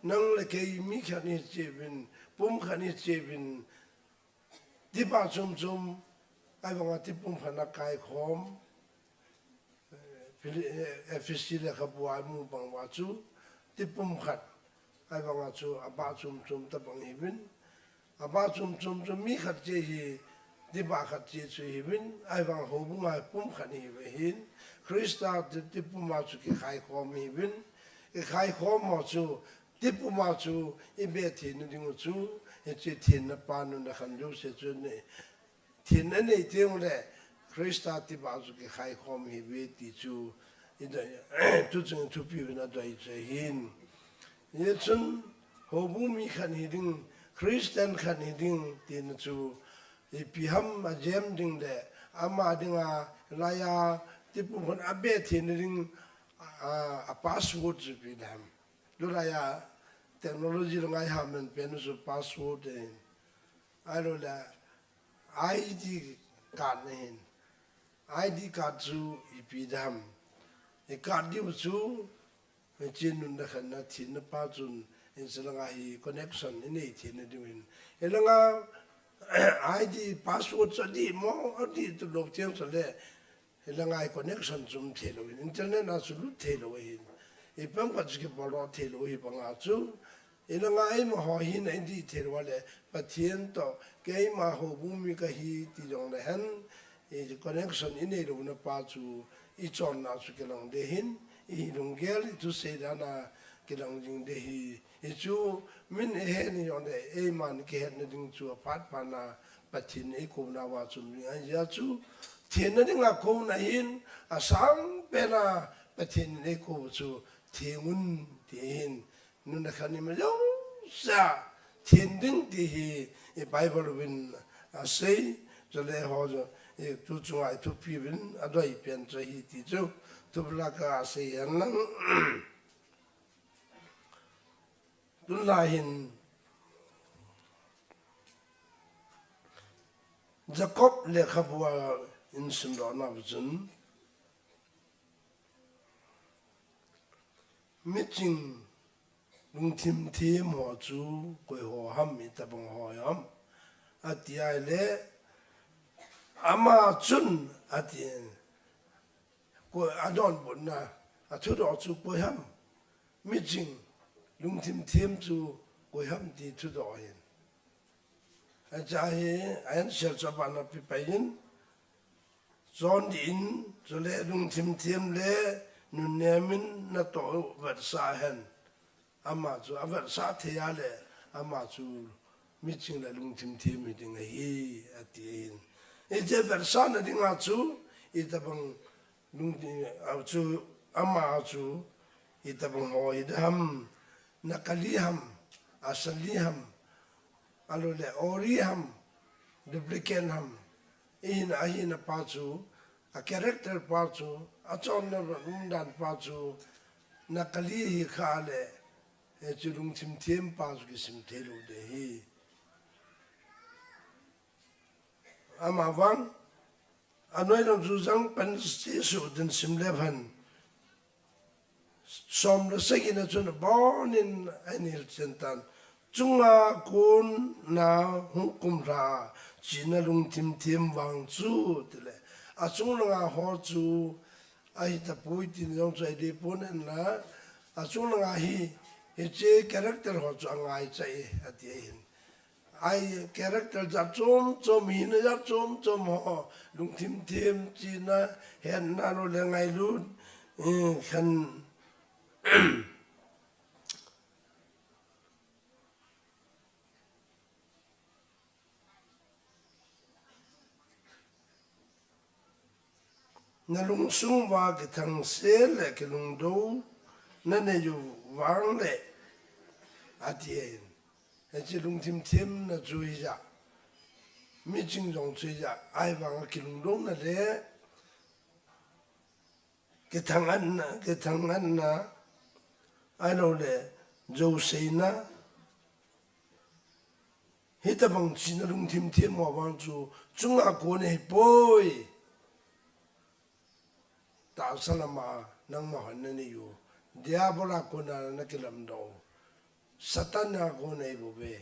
nang le ke mi khan ni chevin pum khani chevin di ba chum chum ai bang ati pum khana Kaikhom FSC le khabwa mu bang wa chu ti pum khat ai vang chu aba chum ta bang hibin aba chum mi khat che hi di ba khat che chu hibin ai vang hobung ai pum khan hi ve hin Krista ti puma chu ki khai khom hibin ki khai khom mo chu ti puma chu i be thi ni ding chu e che thin na pa nu na khan ju se chu ne thin na nei tiang le Krista ti ba chu ki khai khom hi ve ti chu i da tu chung tu pi na dai che hin ye chun hobung mi khan hi ding Christian khan hi ding tin chu e pi ham ma jem ding de ama dinga laya tipu kon abe thin ding a password chu pi dam lo laya technology ngai ham pen su password de alo la ID card ne ID card chu e pi dam e card di chu e chin nun da khan na thin na pa chun in selanga hi connection in ei thin na dimin elanga ID password so di mo di to lok chen so le elanga connection zum thelo internet na su lu thelo hin e pam ka chi ko lo thelo hi banga chu elanga ai mo ho hin ai di thelo le patien to ke ma ho bumi ka hi ti jong le han e connection in ei lo na pa chu i chon na su ke long de hin i long gel tu se da na ke long jing de hi e chu min e he ni on de e man ke he na ding chu pat pa na pathin e ko na wa chu mi an ya chu thien na ding a ko na hin a sang pe na pathin e ko chu thiengun ti hin nun na khani ma yo sa thien ding ti hi e bible win a sei zo le ho zo e tu chu ai tu pi win a doi pian cho hi ti chu tu bla ka se yan nang Dun lahin Jacob le khabwa in simdo na bjun meeting lung tim thi mo chu koi ho ham mi ta bang ho yam atia le ama chun atien ko adon bonna athu do chu ko ham meeting lung tim chu ko ham ti thu do yin a jahe an shel cha ban na pi payin zon in zo le lung tim le nun nemin na to ver sa hen ama chu aver sa the ya le ama chu meeting la lung tim mi ding hi atin e je ver sa na ding a chu i ta bang lung ti a chu ama chu i ta bang ho i dam nakaliham asaliham alo le oriham duplicanham in a pachu a character pachu a chon na rundan pachu nakali hi khale e chulung chim them pachu ki sim thelu de hi amawan anoi lam zu jang pan si su den sim levan som le segina chun born in anil chentan chunga kun na hukum ra china lung tim wang chu tele a chunga ho chu ai ta pui tin jong chai de ponen la a chunga hi he che character ho chu angai chai atien ai character ja chom hin ja chom ho lung tim china hen na ro le ngai lu khan na lung sung wa ke thang se le ke lung do na ne yu wang le atien he chi lung tim na chu ya mi ching jong chu ya ai wang ke lung do na le ke thang an na ai lo le JOUSE na hita bang china lung tim mo wang chu chunga ko ne poi ta salama nang ma han ne yu diabola ko na kilam do satana ko ne bu be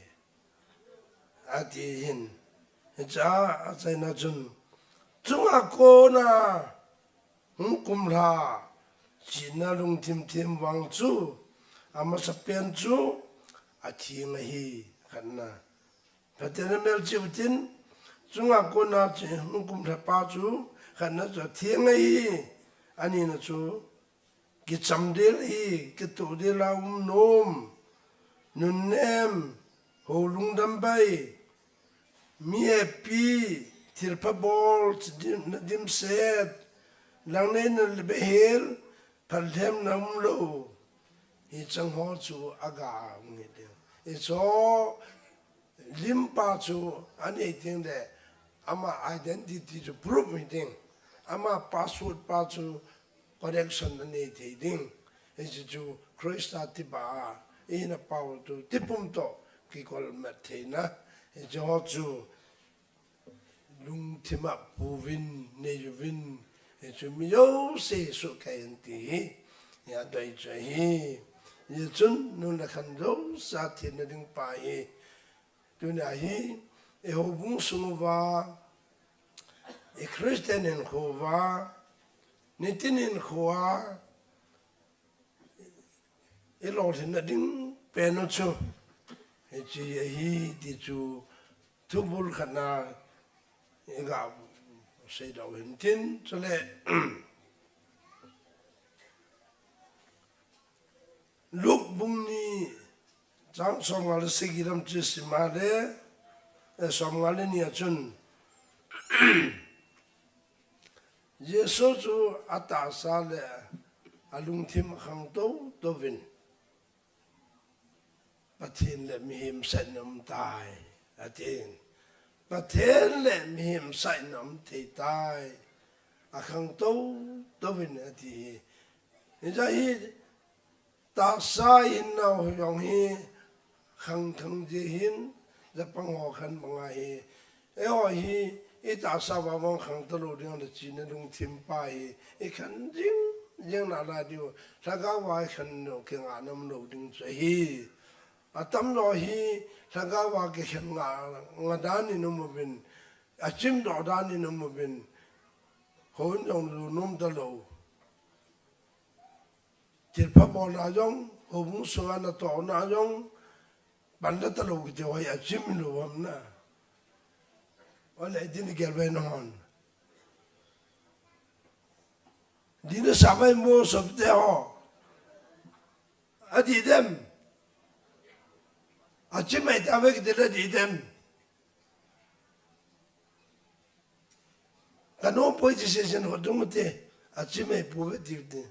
ati hin cha ACHAINA chun chunga ko na kum la china lung tim wang chu ama sapian chu a thiang hi khanna patena mel chiutin chunga kona che kum tha pa chu khanna cho thiang hi ani na chu ki chamdel hi ki tu de la nom nun nem ho lung dam bai mi pi thil pa bol dim set lang nei na le behel phal them nam lo hi chang ho chu aga ngi de e so lim pa chu ani ting de ama identity chu proof meeting ama password pa chu correction ani the ding e chu Krista ti ba ina pau tu tipum to ki kol ma the na e ho chu lung thima puvin ne yuvin e chu mi yo se su kain ti ya dai cha hi ye chun nun la khan do sa thiên na ding pa hi tu na hi e ho bung sung va e Christian en ho va ne tin en ho a e lo thiên na ding pe no chu e chi hi ti chu tu bul khana e ga se da wen tin cho le lúc bung ni chẳng som ngal se giram chi simale e som ngal ni achun Yesu chu ata sa le alung thim khang to vin pathin le mi him sanam tai atin pathin le mi him sanam thei tai a khang to vin ati ni ja hi ta sa in nào yong hi khang thang je hin za pang ho khan manga hi e ho hi e ta sa ba mong khang to lo ding de chi na lung thim pa hi e khan jing na la dio sa ga wa khan no ke nga nam lo ding che hi a tam lo hi sa ga wa ke khan nga da ni no mo bin a chim do da ni no mo bin ho yong lu nom da lo thil pa bol na jong ho bung sunga na to na jong banda ta lo ki wa ya chim lo am na wala din gel ben hon din sa mai mo sob te ho adi dem a chim mai ta ve ki de di dem ka no po ji se sen ho dum te a chim mai pu ve di de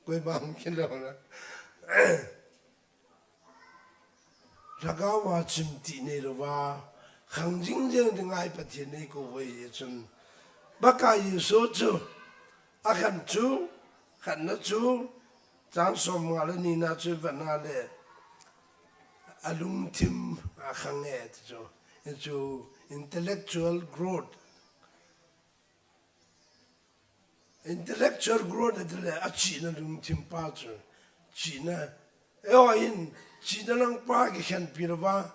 quay bám cái đầu đó là cao và chim tị này rồi và khang chính dương thì ngay bắt thiên này có vậy chun bác cái số chú à khăn chú khăn nó chú trang som ngà lên nina chú vẫn ngà lên à lung tim à khang nghe chú intellectual growth intellectual growth là ACHAINA lung tim pa chu China eo in China lang pa ki khan pirwa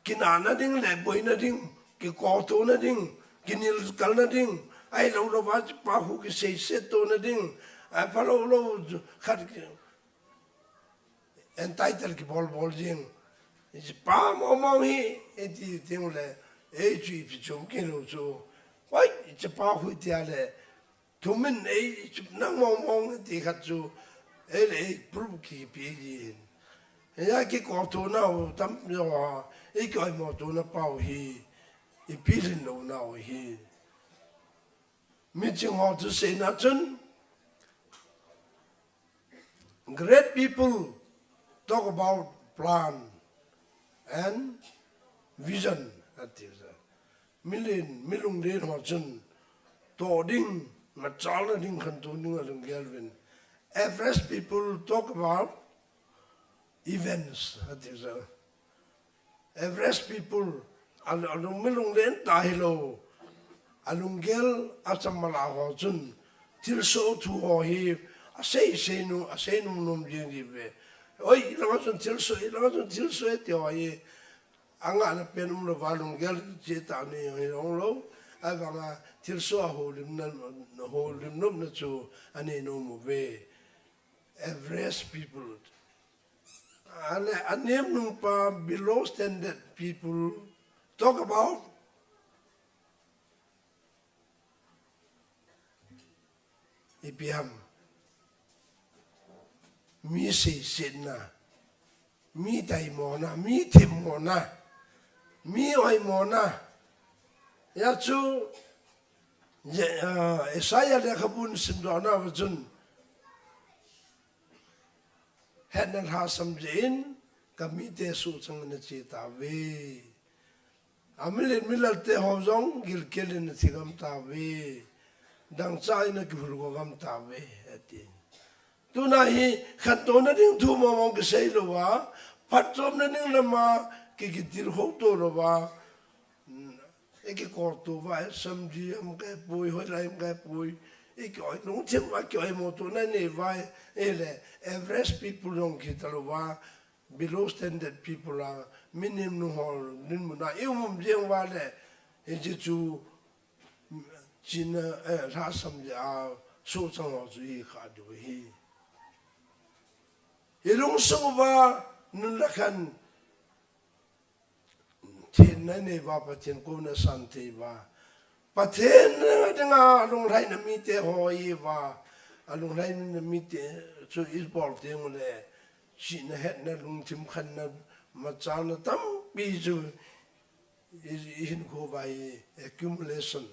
kinana ding le boina ding ki ko to na ding kinil kal na ding ai lo ba pa hu ki se to na ding ai pa lo khat entitled ki bol jing is pa mo hi e ti ting le e chi pi chum ki lo chu wai che pa hu ti ale tu mình ấy năng mong thì khát chú ấy lấy proof kỳ bị gì ấy cái cổ tu nào tắm rồi ấy cái mò tu nó bao hi ấy bị lên lâu nào hi mình chỉ họ tu say na chân great people talk about plan and vision at this million đến họ chân to đinh mà cháu là đinh khẩn tu nhưng mà đừng ghé bên average people talk about events at this average people alung milung len TAHLE alung gel asamala ho chun til so thu ho hi asei nu nom jing di ve oi la chun til so ti ho hi anga na penum lo valung gel che ta ni hong lo avanga til so ho lim nom na chu ani no mo ve average people Anem nung pa below standard people talk about ipiam mi se na mi dai mona mi tim mona mi oi mona ya chu Esaya le khabun simdona wajun Nilhah ha samjin kamite su chang na chi ta ve amilin milal te hozong gil kelin na thigam ta ve dang chai na ki hul go gam ta ve ati tu na hi khat to na ding thu mo mo ke sei lo wa phat chom na ning lama ki ki tir ho to lo wa eki ko tu va samji am ke pui hoi lai am ke pui ik oi nung chim wa ki oi mo tu na ne vai ele average people don't get alwa below standard people are minimum no hol nin mu na e mum jeng wa le e ji chu jin ra sam ja so chang ho zu yi kha du hi e long so wa nun la kan tin na ne wa pa tin ko na san te wa pa tin nga long rai na mi te ho yi wa along rai na mi te so is bol te ngole chi na het na lung tim khan na ma cha na tam bi ju in ko vai accumulation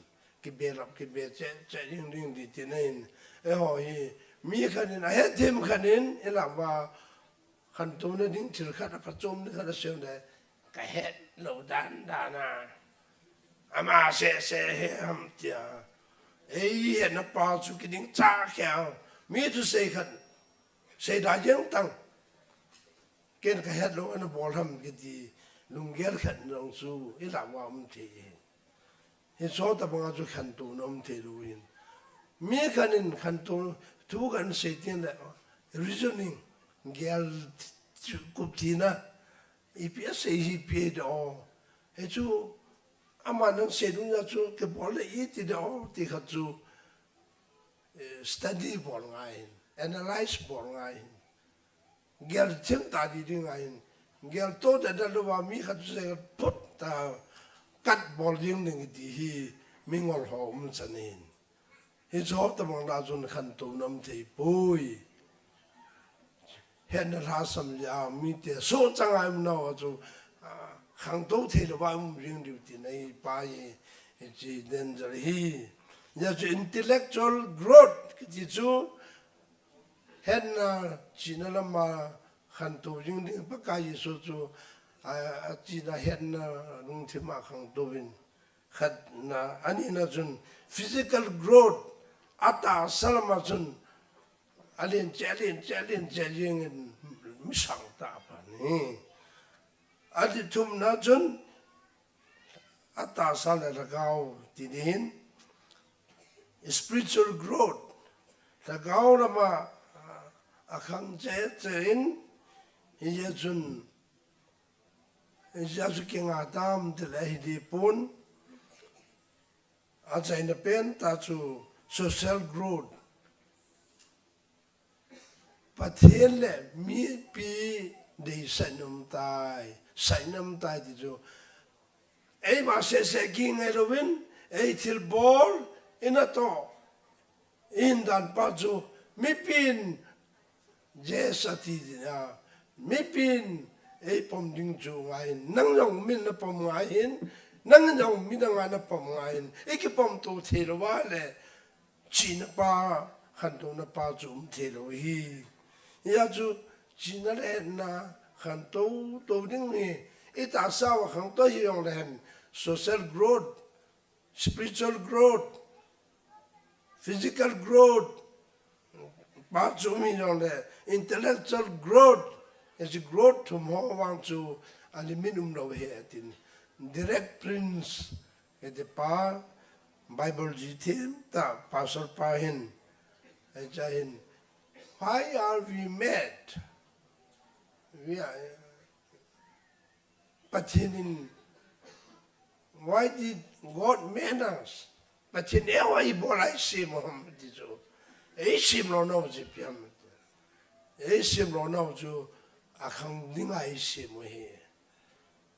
ki be rap ki be che ring ring di ti nen e ho hi mi khan na het tim khan in e la wa khan to na ding thil kha pa chom na kha se na ka het lo dan da na ama se he ham tia e he na pa chu ki ding cha kha mi tu se khan se da jeng tang ken ka het lo an bol ham ki di lung gel khan long su i la wa um thi he so ta ba chu khan tu nom the lu in mi khan in khan tu tu kan se tin la reasoning gel kup thi na i pi se hi pi do he chu ama nang se du na chu ke bol le i ti do ti kha chu study bol ngai analyze bol ngai gel chim ta di ding ngai gel to da da lo wa mi kha chu se put ta kat bol ding ding ti hi mingol ho um chanin hi job ta mong la jun khan tu nam thei pui hen la sam ya mi te so chang ai no chu khang to thei lo wa um ring di ti nei pa yi ji den jar hi ya chu intellectual growth ki chu hen na china la ma khan to ring ding pa ka yi so chu a china hen na lung thi ma khang to win khat na ani na chun physical growth ata salama chun alin challenge mi sang ta pa ni adi thum na chun ata sal la gao ti din spiritual growth la gao la ma akhang chen ye chun ja su kinga dam de la hi pun ACHAINA pen ta chu social growth pathele mi pi de sanam tai di jo ei ma se king elovin ei til ball in a to in dan pa chu mi pin jesati mi pin ei pom ding chu ngai nang yong min na pom ngai hin nang yong mi dang na pom ngai hin ei ki pom to thelo wa le chi na pa khan to na pa chu um thelo hi ya chu chi na le na khan to ding ni e ta sa wa khan to hi yong le social growth spiritual growth physical growth ba chu mi yong le intellectual growth is a growth to more want to aluminum no here tin direct prince at the pa Bible GTM ta pastor pa hin ajain why are we mad we are but in why did God made us but in ever he bol I see Muhammad jo e sim lo no ji piam e sim lo no jo akhang dingai se mo he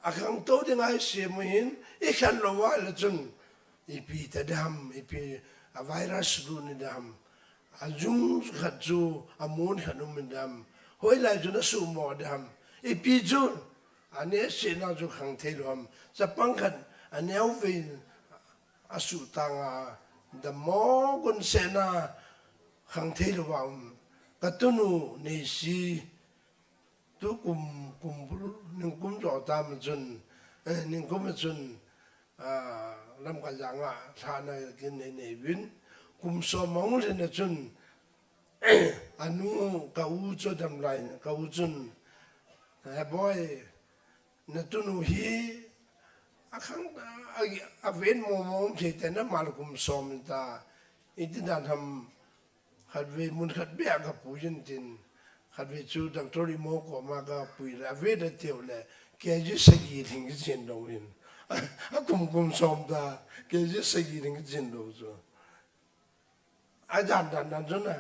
akhang to dingai se mo hin I khan lo wa le chun ipi ta dam ipi a virus lu ni dam a jung khat chu a mon khanum min dam hoi lai chu na su mo dam ipi chu ane se na chu khang the lom sa pang khat aneu vin a su tanga the mo gun se na khang the lo wam ka tunu ni si tu kum ning kum jo tam chun ning kum chun lam ka janga thana kin ne win kum so mong le na chun anu ka u cho dam lai ka u chun boy na tunu hi akhang a ven mo che te na mal kum som ta idan ham khat ve mun khat be ka pu yin tin khat ve chu doctor mo ko ma ka pu la ve de te le ke ji se gi thing jin do in a kum som ta ke ji se gi thing jin do so a jan dan dan so na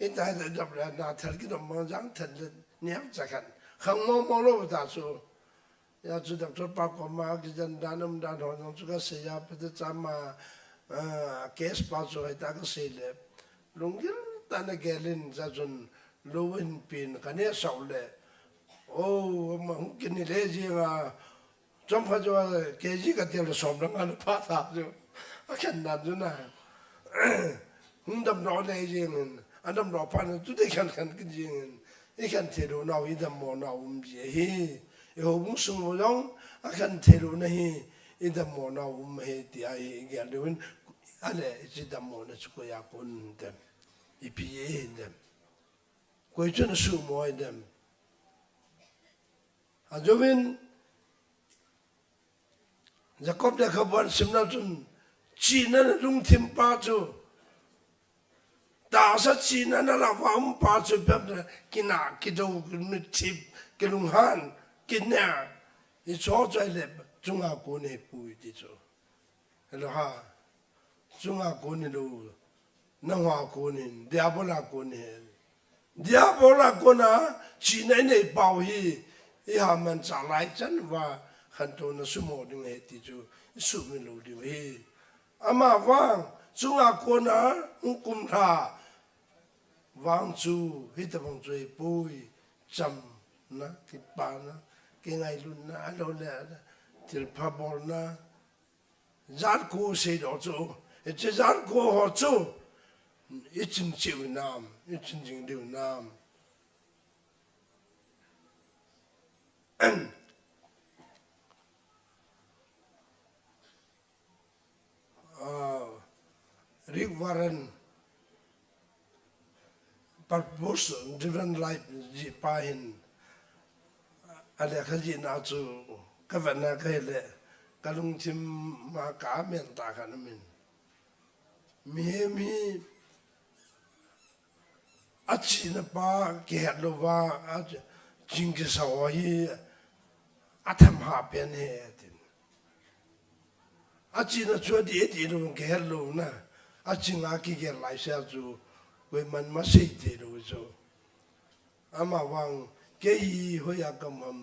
in ta da dab la na thal ki do ma jang thal niam cha khan khang mo lo ta so ya chu doctor pa ko ma ki jan danam dan ho chu ka se ya pa ta ma case pa so ta ka se le lungil tana gelin za chun lowen pin kane saule o ma kin le ji nga chom pha jo ke ji ka tel som dang an pa ta jo a khan na ju na dam no le ji ngin adam ro pa na tu de khan ki ji ngin I khan the ro na I dam mo na ji hi e ho bung sung mo jong a khan the ro na hi I dam mo na he ti ai ge lewin ale ji dam mo na chu ko ya kun dem ipi dem ko chun su mo dem a jovin Jacob de khaban simna chun chi na lung thim pa chu ta sa chi na la vam pa chu pem kina ki do ni tip ke lung han kina I cho chai le chunga ko ne pu ti chu hello ha chunga ko ni lo na wa ko ni diabola ko ni diabola ko na chi nei nei pao hi I ha man cha lai chan wa khan to na su mo ding he ti chu su mi lo di hi ama wang chunga ko na kum tha wang chu hi ta bong choi pui cham na ki pa na ki ngai lu na lo le til pa bol na zat ko se do chu e che zat ko ho chu I chin chiu nam I chin jing liu nam Rick Warren purpose different life ji pa hin ale khaji na chu ka vana ka le kalung chim ma ka men ta kan min mi achi na pa ke lo wa a jing ke sa wa hi atham ha pen he tin achi na chu di lo ke lo na achi nga ki ke lai sa chu we man ma sei te lo so ama wang ke hi ho ya kam ham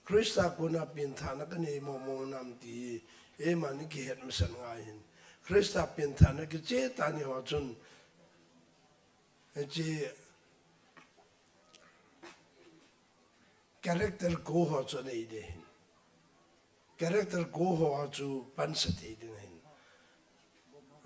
krista ko na pin tha na ka ni mo nam ti e man ki het ma san nga hin krista pin tha na ke che ta ni ho chun e che character ko ho chu nei de character ko ho chu pan sa te de hin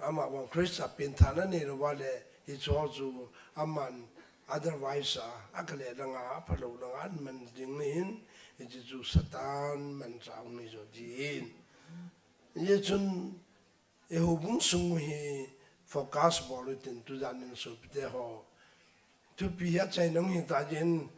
ama wang krista pin tha na ni ro wa le I cho chu aman otherwise akale langa phalo langa an man ding in I chu satan man chang ni jo din ye chun e hobung sung hi focus bulletin tu janin so pte ho tu pi ya chai nang hi ta jin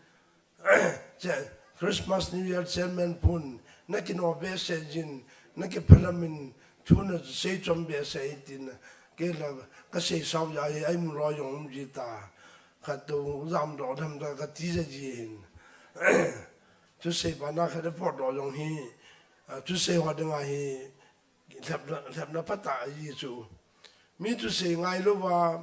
Christmas New Year sermon pun na ki no be se jin na ki phalamin tu na se chom be se tin ke la ka se sau ya ai mu lo yong ji ta kha tu zam do tham da ka ti je ji hin tu se ba na kha de po do yong hi tu se wa de nga hi thap na pa ta yi chu mi tu se ngai lo wa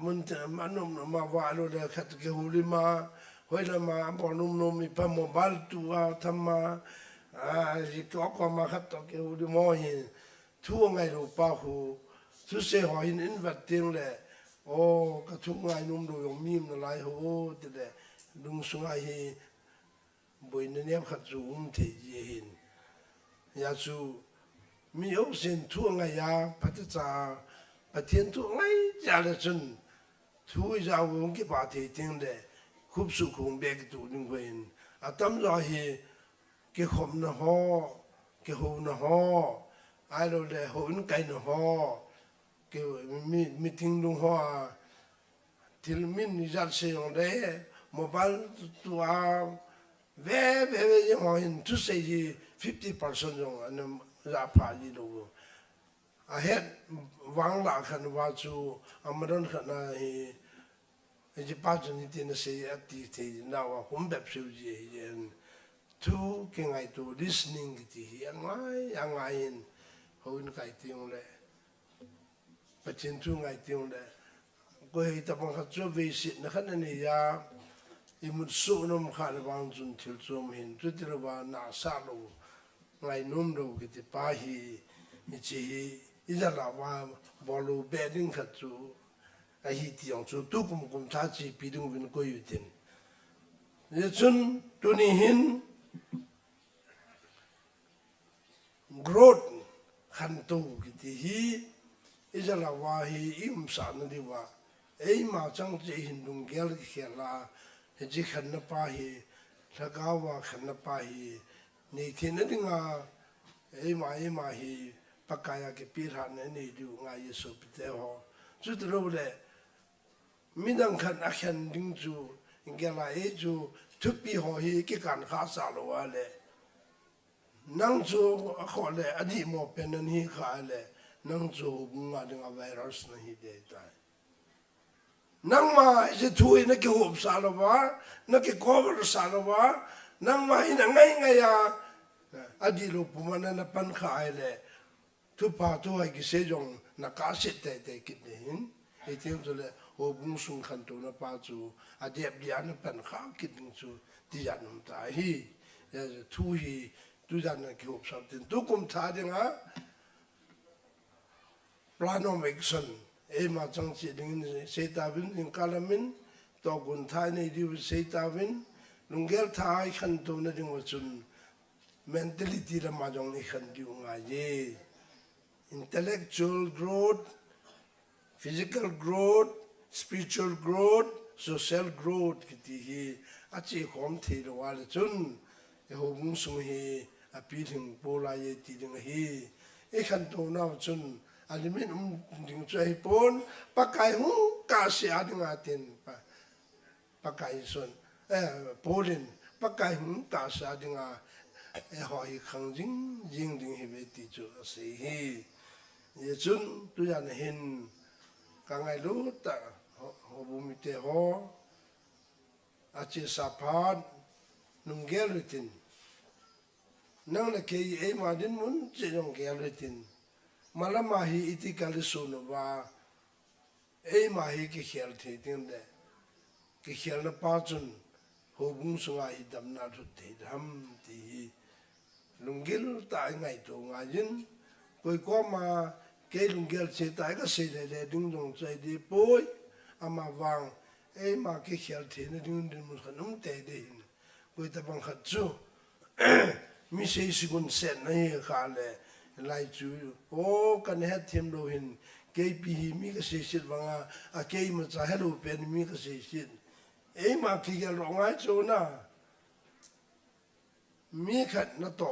mun ma no ma wa lo de kha ke hu li ma hoi la ma bo num mi pa mobile tu a thama ji ko ma khat to ke u de mo hi thu ngai ro pa hu thu se ho in vat ting le o ka thu ngai num do yong mim na lai ho te de dung su ngai hi boi na nem khat zu te ji hin ya su mi yo sin thu ngai ya pa ta cha pa thiên thu ngai ja le chun thu ja wong ki pa te ting de khub su khung be ki tu ning wen a tam ra hi ke khom na ho ke ho na ho ai lo le ho un kai na ho ke mi ting dung ho til min ni ja se on de mobile tu a ve ho in tu se ji 50% yong an ra pa ji lo a het wang la khan wa chu amaron khana hi ji pa chu ni tin se ati te na wa hum bep su ji yen tu ke ngai tu listening ti angai in ho in kai ti le pa chin tu ngai ti le ko hi ta bang kha chu ve si na khan ni ya i mun su nom kha le bang chun thil chum hin tu ti lo ba na sa lo ngai num do ki ti pa hi ni chi i za la wa bo lo be ding kha chu a hi ti yong chu tu kum tha chi pi dung vin ko yu tin ye chun tu ni hin growth khan tu ki ti hi i za la wa hi im sa na di wa ei ma chang che hin dung gel ki khela he ji khan na pa hi thaka wa khan na pa hi nei thin na dinga ei ma hi pakaya ke pi ra ne nei du nga yesu pi te ho chu de lo le mi dang khan a khan ding chu ingela e chu thu pi ho hi ki kan kha sa lo wa le nang chu a kho le adi mo pen an hi kha le nang chu nga ding a virus na hi de tai nang ma je thui na ke hop sa lo wa na ke cover sa lo wa nang ma hi na ngai ya adi lo pu ma na pan kha ai le tu pa tu ai ki se jong na ka se te ki ne hin e tem to le ho bung sung khan to na pa chu a de dia na pan kha ki ding chu ti ya num ta hi ya tu hi tu ya na ki hop sa tin tu kum tha ding ha plano action e ma chang chi ding se ta bin in kalamin to gun thai nei di se ta bin lungel thai khan to na ding wa chun mentality la ma jong ni khan di nga ye intellectual growth physical growth spiritual growth social growth ki ti hi a chi khom thi lo wa le chun e ho bung sung hi a pi thing po la ye ti ding hi e khan to na chun alimin ding chai pon pakai hu ka se a ding a tin pakai son polin pakai hu ka sa ding a e ho hi khang jing ding hi be ti chu se hi ye chun tu ya na hin ka ngai lu ta ho bu mi te ho a che sa phan nung gel tin nang na ke e ma din mun che nung gel tin malama hi iti kal su no wa e ma hi ki khel the tin de ki khel na pa chun ho bung su ai dam na thu te dham ti lungil ta ngai to nga yin koi ko ma ke lungel che ta ga se le dung dong chai di poi ama wang e ma ke khel the na dung din mu khanum te de hin koi ta bang khat chu mi se sigun set na hi kha le lai chu o kan he them lo hin ke pi mi ka se sit wanga a ke ma cha hello pen mi ka se sit e ma ki ga ro ngai chu na mi khat na to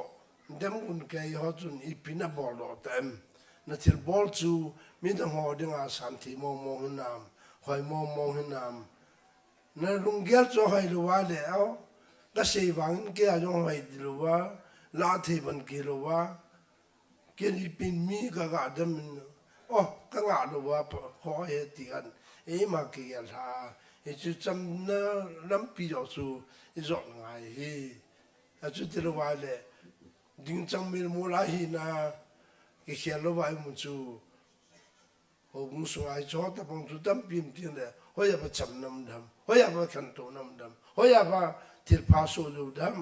dem un ke ho chun I pina bol lo tem na til bol chu mi da ho ding a san thi mo nam hoi mo nam na lung gel cho hai lo wa le ao ka se wang ke a jong hai di lo wa la the ban ke lo wa ke ni pin mi ka ga dem o ka nga lo wa ho he ti an e ma ke ya tha e chu cham na lam pi jo su I zo ngai hi a chu ti lo wa le ding chang mi mo la hi na ke khel lo wa mu chu hobung suai cho ta pong tu dam pim tin le hoya ba cham nam dam hoya ba khan to nam dam hoya ba thil pha so lu dam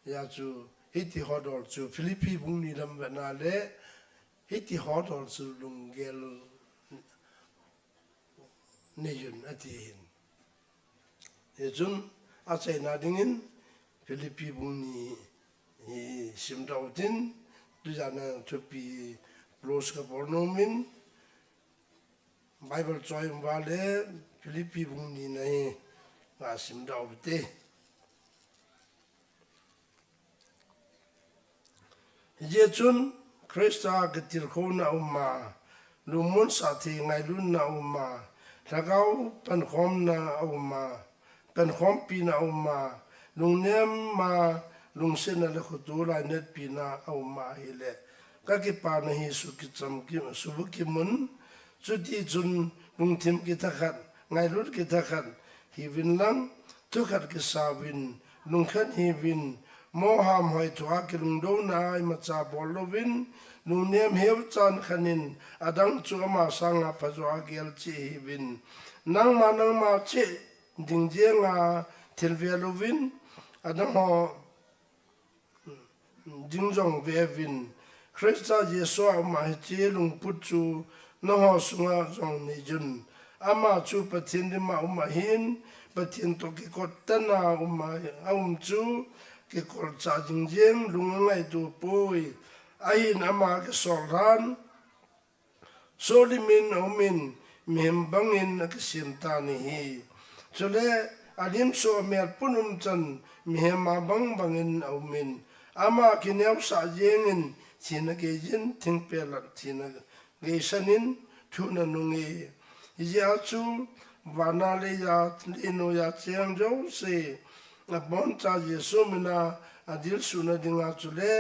ya chu hiti hodol chu Philippi bung ni dam ba na le hiti hodol chu lungel ne yun atin ye chun ACHAINA dingin Philippi bung ni sim dau tin tu jana chu pi plus ka pornomin Bible choi vale Philippi bung ni nei ga sim dau te ye chun Krista gatil khona umma lumun sa thi ngai lun na umma thagau pan khom na umma pan khom pi na umma lungnem ma lungsen na le khutu la net pi na umma ile ka ki pa na hi su ki cham ki su bu ki mun chu ti chun lung thim ki ta khat ngai lut ki ta khat hi vin lang tu khat ki sa vin lung khat hi vin mo ham hoi thua ki lung do na ai ma cha bol lo vin lung nem heu chan khanin adang chu ma sanga pha zo agel chi hi vin nang ma che ding je nga thil ve lo vin adang ho ding jong ve vin Krista Yesu ma che lung put chu no ho sunga jong ni jun ama chu pathin di ma hin pathin to ki ko tana chu ki ko cha jing jeng lung ngai tu poi ai nama ke solran solimin omin mem bangin ke simtani hi chule alim so mer punum chan mehma bangin omin ama kineu sa jengin china ge jin thing pel china ge sanin thuna nungi ya chu vanale ya ino ya cheng JOUSE la bonta Yesu mina adil suna dinga chule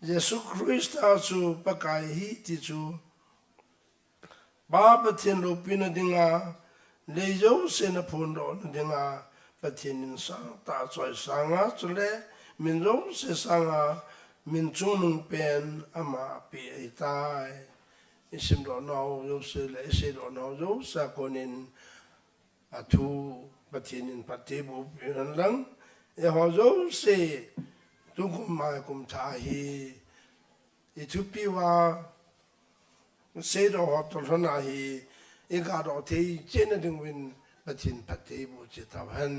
Yesu Krista chu pakai hi ti chu ba pathin lo pina dinga le JOUSE na phun ro dinga pathin in sa ta choi sanga chule min JOUSE sanga min chunung pen ama pi ai tai isim do no JOUSE le ise do no JOUSE konin atu pathin in patibu pian lang e ho JOUSE tu kum mai kum tha hi Itupi wa se do ho to na hi e ga do te chen ding win pathin patibu chi ta han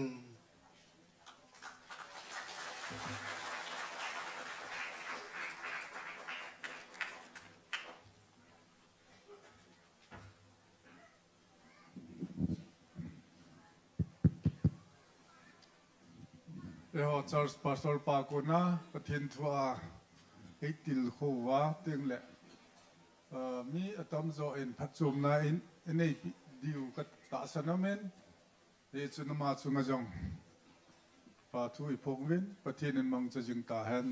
Yo Charles Pastor Pakuna pathin thua eitil khowa tengle mi atom zo in phachum na in nei diu ka ta sanamen e chunama chunga jong pa thu ipongwin pathin in mang cha jing ta han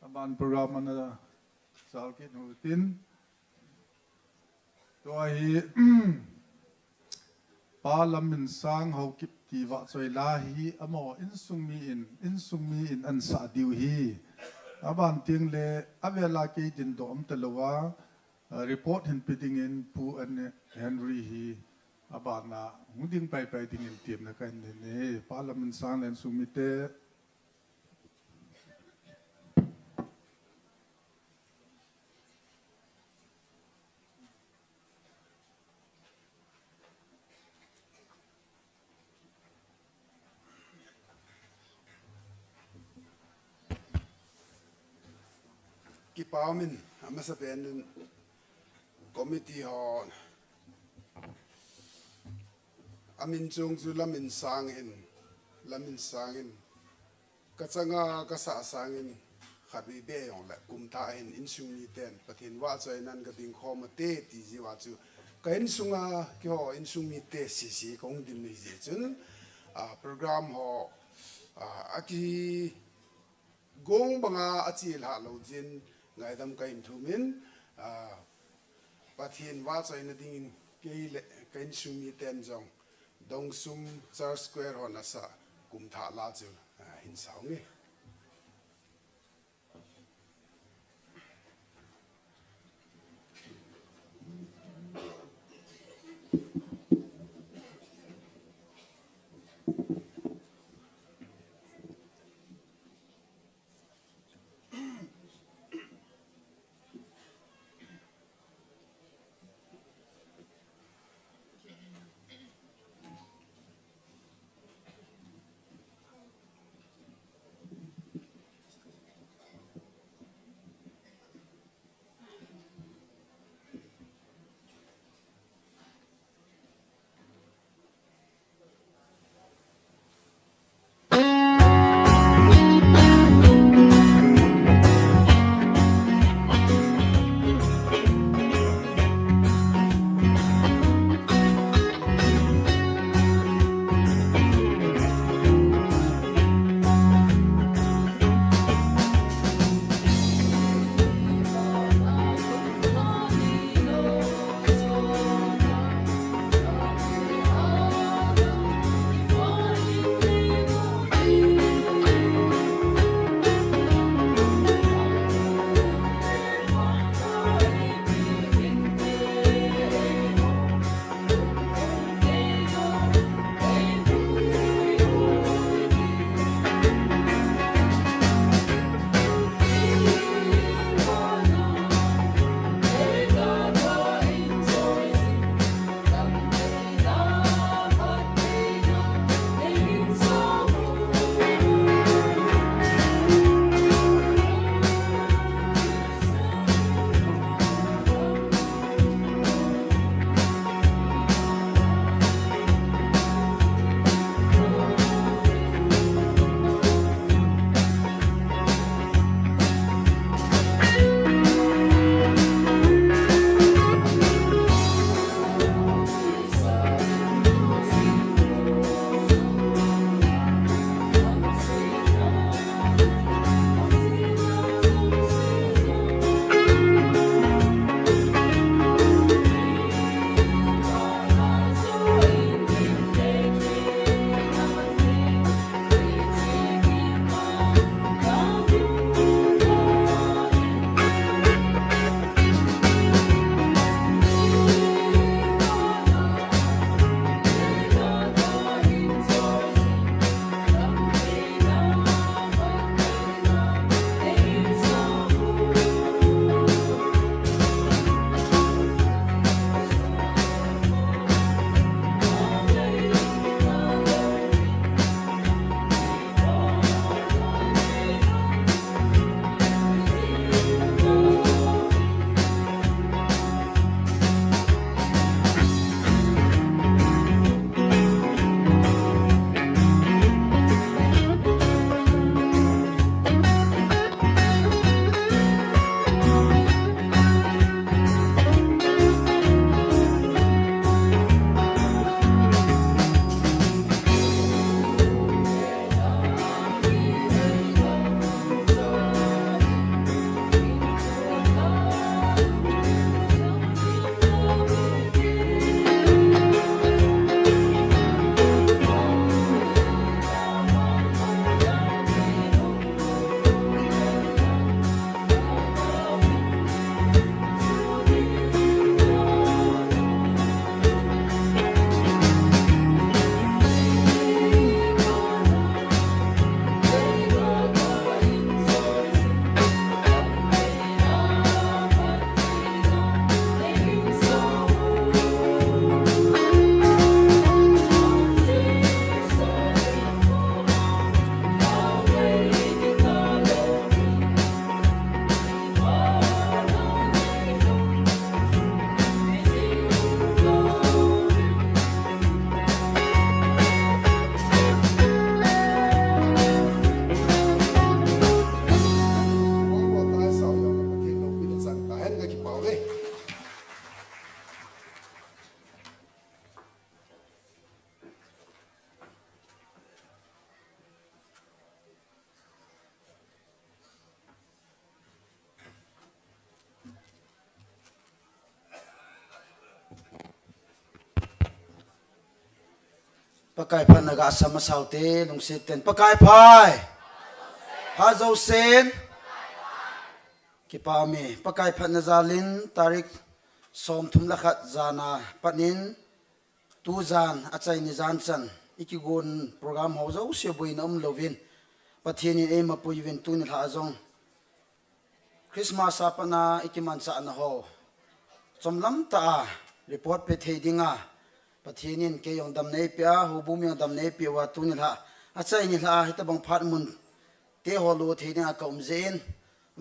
aban program na sal ki nu tin to hi Parliament sang ho kip ti wa choi la hi amo in sung mi in an sa diu hi aban ting le avela ke din dom telowa report hin piting in pu an Henry hi abana muding pai ding in tim na kan ne Parliament sang len sung mi te Kipamin ama sa pen committee ho amin chung zu lamin sangin kachanga kasa sangin khabi be yong la kumta hin insung ni ten pathin wa choi nan ga ding khom te ti ji wa chu kain sunga ki ho insung mi te si kong dim ni ji chun program ho aki gong banga achil ha lo jin ngai dam kain thumin pathin wa choi na ding ke le kain sung mi ten jong dong sum church square hona sa kum tha la chu hin sao nge pakai pan naga sama saute lung sitten pakai pai ha JOUSE kipami pakai pan nazalin tarik som thum lakhat zana panin tu zan achai ni zan chan ikigun program ho JOUSE buin lovin pathini ema puivin tu Nilhah azong Christmas apana ikiman sa na ho chomlam ta report pe thedinga pathinin ke yong dam nei pia hubum yong dam nei pia wa tu Nilhah achai Nilhah hitabang phat mun te holu thedinga kaum zen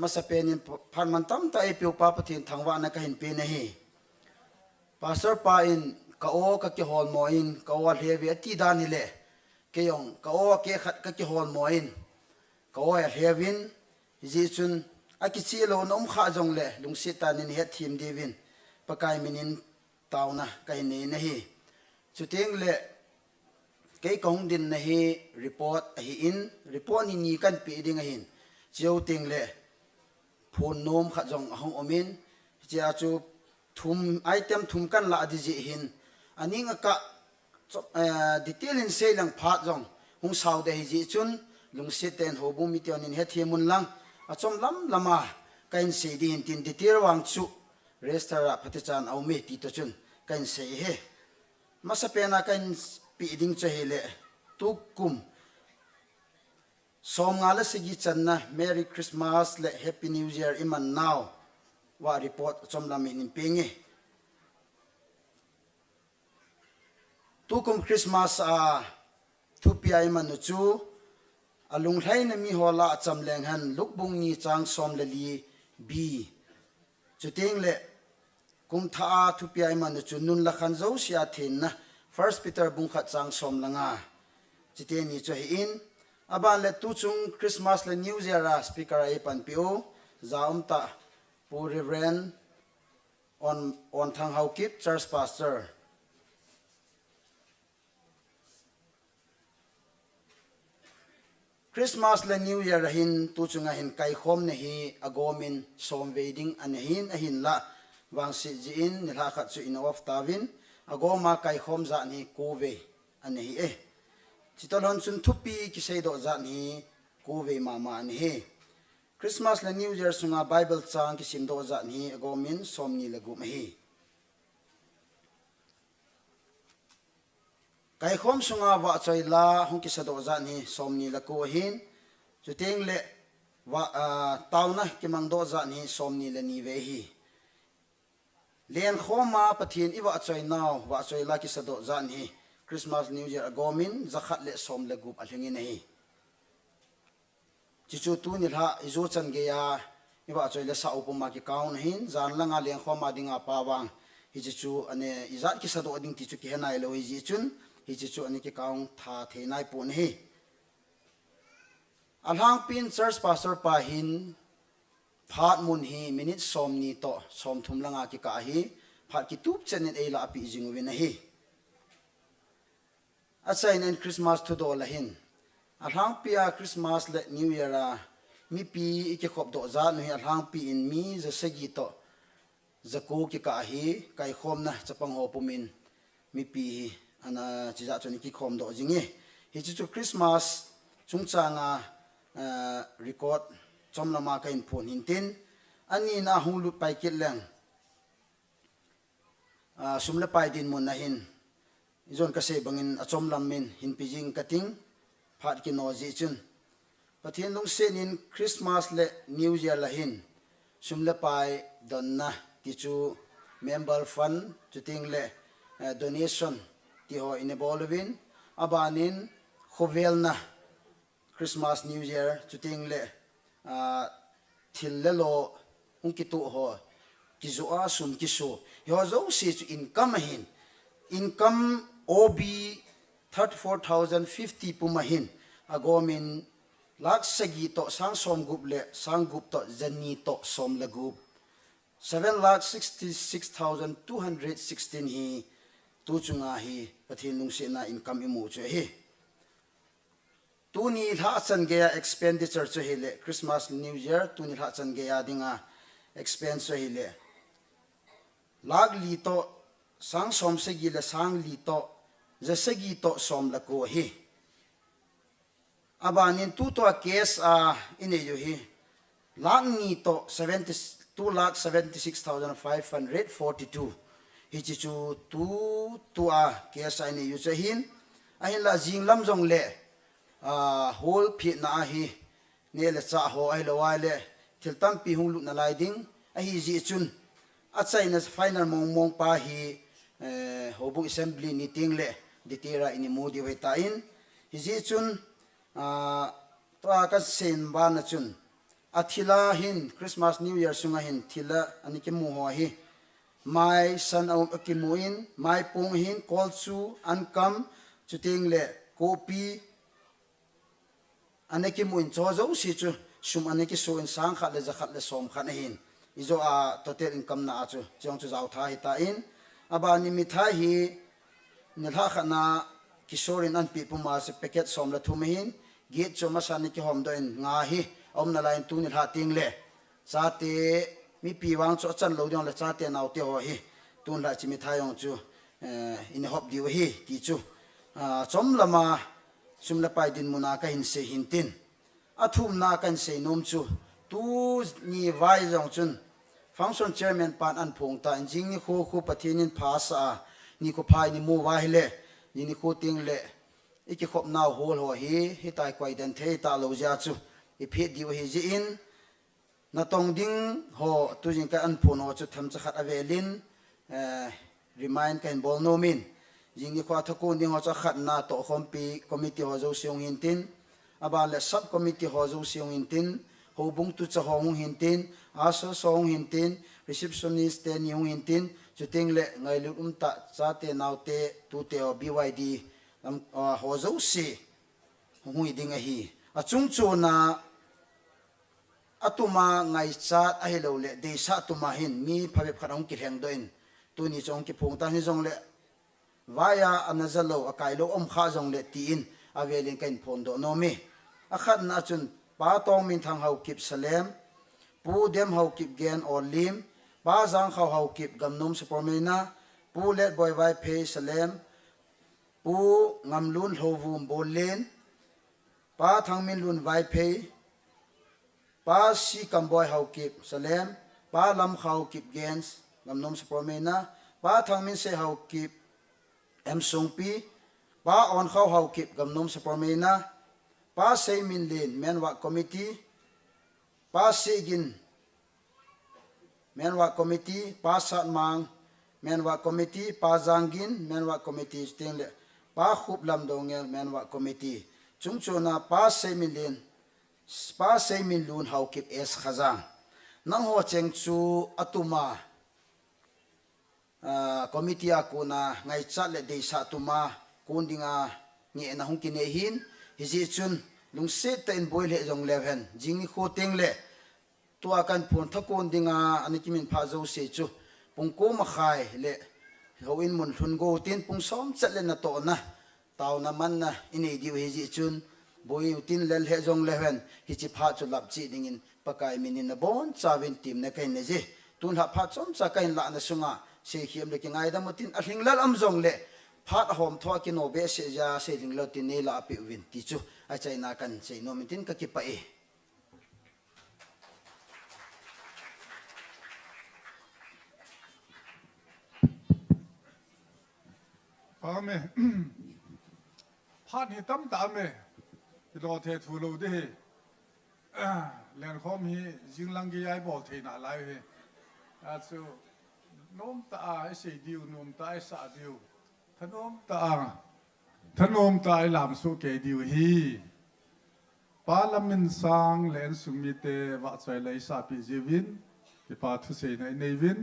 masapenin phan man tam ta epiu pa pathin thangwa na ka hin pe nahi pastor pa in ka o ka ki hol mo in ka wa hevi ati dan hile ke yong ka o ke khat ka ki hol mo in ka o ya hevin ji chun akichi lo nom kha jong le lungsi tanin he thim devin pakai minin tauna kai nei nahi chuting le ke kong din nahi report hi in report ni kan pi ding hin chiu ting le phun nom kha jong ahong omin chia chu thum item thum kan la di ji hin aning ka detail in sei lang phat jong hung sau de ji chun lungsi ten hobum mi tion in he thimun lang achom lam lama kain sei di hin tin detail wang chu restaurant patichan au me ti to chun kain sei he masapena kain pi ding che hele tukum som ngala sigi channa Merry Christmas le Happy New Year iman now wa report chom lam in penge tukum Christmas a thupia iman chu alung hlai na mi hola cham leng han lukbung ni chang som le li bi chuting le kum tha thupia iman chu nun la khan zo sia thin na 1 Peter bung khat chang som langa chite ni cho hi in aban le tu chung Christmas le New Year a speaker ai pan pio zaum ta pu reverend on thang hau kip church pastor Christmas le New Year hin tu chunga hin Kaikhom ne hi agomin som wedding an hin la wang si ji in Nilhah khat chu in of tawin agoma Kaikhom za ni kove an hi chitolon chun thupi ki sei do za ni kove mama an hi Christmas le New Year sunga Bible chang ki sim do za ni agomin som ni lagu ma hi Kaikhom sunga wa choi la hong ki sado za ni som ni la ko hin chuting le wa tauna ki mang do za ni som ni le ni ve hi len khoma pathin iwa choi naw wa choi la ki sado za ni Christmas New Year agomin zakhat le som le gup alhingi nei chichu tu Nilhah izo chan ge ya iwa choi le sa upuma ki kaun hin zan langa len khoma dinga pawang hi chichu ane izat ki sado ding ti chu ki hanai lo hi ji chun hi chu ani ki kaung tha theinai pu ni alhang pin church pastor pa hin phat mun hi minute som ni to som thum langa ki ka hi phat ki tup chen en eila api jingu win hi achain en Christmas to do la hin alhang pia Christmas le New Year a mi pi ki khop do za nu alhang pi in mi za segi to zaku ki ka hi kai khom na chapang ho pumin mi pi ana chiza choni ki khom do jingi hi chu Christmas chungchanga record chomlama kain phone hintin ani na hulu pai kileng sumla pai din mun na hin izon ka se bangin achomlam min hin pijing kating phat ki no ji chun pathin lung sen in Christmas le New Year la hin sumla pai donna ti chu member fund chuting le donation ti ho in bolwin abanin khovelna Christmas New Year chuting le thil le lo unkitu ho kizua sum kisu yo zo si chu income hin income OB 34,050 pumahin agomin lak sagi to sang som gup le sang gup to zani to som la gup 7,66,216 hi tu chunga hi pathin lung se na income imu che hi tu ni tha chan ge expenditure che hi le Christmas New Year tu ni tha chan ge ya dinga expense hi le lag li to sang som segi la sang li to za segi to som la ko hi abanin tu to case ine yo hi lang ni to 2,76,542 hi chi chu tu case ine yu cha hin ahin la jing lam jong le hol phi na hi ne le cha ho ai lo wai le thil tam pi hung lu na lai ding a hi ji chun ACHAINA final mong pa hi HOUBUNG assembly meeting le ditira ini modi we ta in hi ji chun to ka sen ba na chun athila hin Christmas New Year sunga hin thila ani ke mu ho hi mai san au ki muin mai pung hin call chu an kam chuting le copy ane ki muin cho zo si chu sum ane ki so in sang khat le za khat le som khat hin izo total income na chu chong chu zau tha hi ta in aba ni mi tha hi nilha khana kishorin an pi puma se packet som la thum hin gate cho masani ki hom do in nga hi om na lain tu nilha ting le cha te mi pi wang cho chan lo dong la cha te naw te ho hi tun la chi mi tha yong chu in hop diu hi ti chu chom lama sum la pai din muna ka hin se hin tin athum na kan se nom chu tu ni vai jong chun function chairman pan an phung ta jing ni khu pathinin phasa ni ko phai ni mu wa hele ni khu ting le iki khop naw hol ho hi tai kwai den the ta lo ja chu I phe diu hi ji in na tong ding ho tu jing ka an phun ho chu tham cha khat avelin remind kan bol no min jing ni kwa thakun ding ho cha khat na to khompi committee ho zo siong hin tin aba le sub committee ho zo siong hin tin HOUBUNG tu cha hong hin tin aso song hin tin receptionist ten yong hin tin chuting le ngai lu ta cha te naw te tu te o BYD ho zo si hui ding a hi achung chu na atuma ngai chat a hello le de sa tuma hin mi phabe pharong ki heng doin tu ni chong ki phung ta ni jong le via anazalo akai lo om kha jong le ti in avelin kain phon do no mi akhat na chun pa tong min thang hau kip salem pu dem hau kip gen or lim pa jang hau kip gamnum supermena pu let boy vai phe salem pu ngamlun howum bolen pa thang min lun vai phe pa si kamboy hau kip salem pa lam hau kip gens gamnum supermena pa thang min se hau kip em sungpi pa on hau kip gamnum supermena pa sei min len menwa committee pa segin menwa committee pa sat mang menwa committee pa jangin menwa committee sting le pa khup lam dongel menwa committee chungchona pa sei min lun hau kip es khazang nang ho cheng chu atuma committee akuna ngai chat le de sa tuma kundinga nge na hung kine hin hiji chun lung se ta in boil he jong leven jing ni khoting le to akan phun thakon dinga ani kimin pha zo se chu pungko ma khai le hoin mun thun go tin pung som chat le na to na taw na man na ini di hiji chun boi tin lel he jong leven hi chi pha chu lap chi dingin pakai minin na bon chawin tim na kain ne je tun ha pha chom cha kain la na sunga se khiam le ki ngai da mutin a hling lal am jong le phat hom thwa ki no be se ja se ling lo tin nei la pi win ti chu ACHAINA kan se no mitin ka ki pa e Pame phat ni tam ta me lo the thu lo de len khom hi jinglang gi ai bol the na lai he a chu nom ta ai se diu nom ta ai sa diu thanom ta ai lam su ke diu hi parliament sang len sumite wa chai lai sa pi jivin ki pa thu se nei nei vin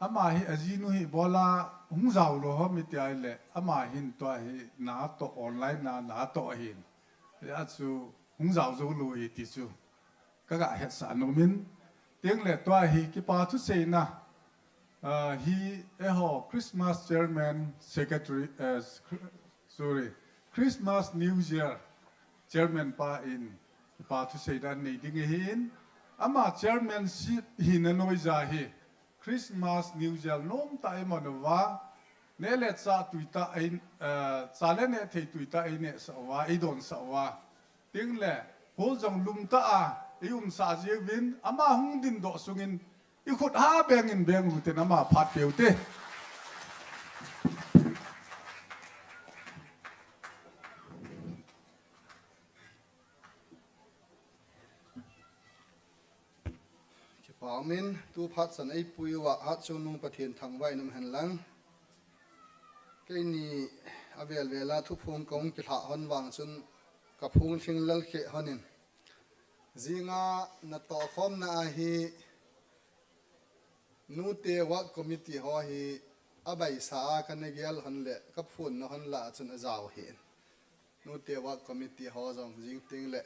ama hi azinu hi bola hung zau lo ho mi ti ai le ama hin to hi na to online na to hin ya chu hung zau zo lu hi ti chu ka ga he sa no min tiang le to hi ki pa thu se na he Christmas chairman secretary Christmas New Year chairman pa in pa thu se dan nei ding hin ama chairmanship hin noi za hi Christmas New Year nom ta ai manwa ne le cha tuita ai cha le ne thei tuita ai ne sa wa ai don sa wa ting le hol jong lum ta a ium sa je win ama hung din do sungin I khut ha beng in beng ru te na ma phat peu te Amin tu phat san ai pui wa hat chu nung pathian thang vai nam han lang ke ni avel vela thu phum kong ki tha hon wang chun ka phung thing lal khe honin zinga na to khom na hi nu te wa committee ho hi abai sa kan ne gel han le ka phun na han la chun azaw hi nu te wa committee ho jong jing ting le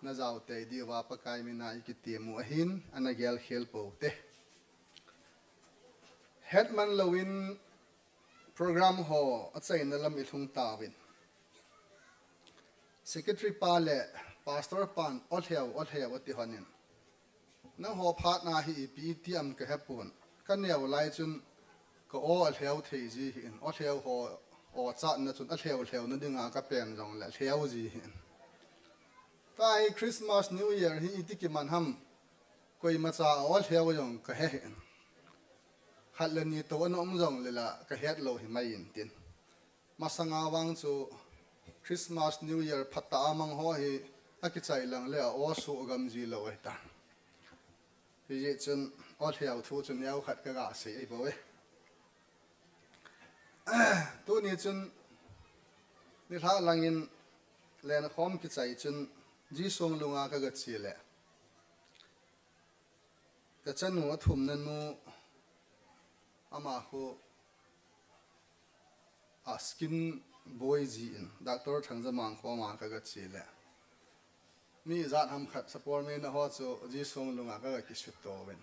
na zaw te di wa pa kai mi na IKITEM mu hin ana gel khel po te headman lowin program ho ACHAINA lam I thung ta win secretary pa le pastor pan otheu ati hanin na ho phat na hi PTM ka hapun kan neu lai chun ko o alheu thei ji hin otheu ho o cha na chun alheu na dinga ka pen jong la theu ji hin tai Christmas New Year hi itiki manham koi macha all heo yong ka he khatlani to anom jong lela ka het lo hi mai in tin masanga wang chu Christmas New Year phata amang ho hi akichai lang le o su gam ji lo ta hi je chun all heo thu chun yau khat ka ga se ai bo we tu ni chun Nilhah langin len khom ki chai chun ji song lunga ka ga chile ka chanu athum na nu ama ho a skin boy ji in doctor thangja mang ko ma ka ga chile mi zat ham khat support me na ho chu ji song lunga ka ga ki su to wen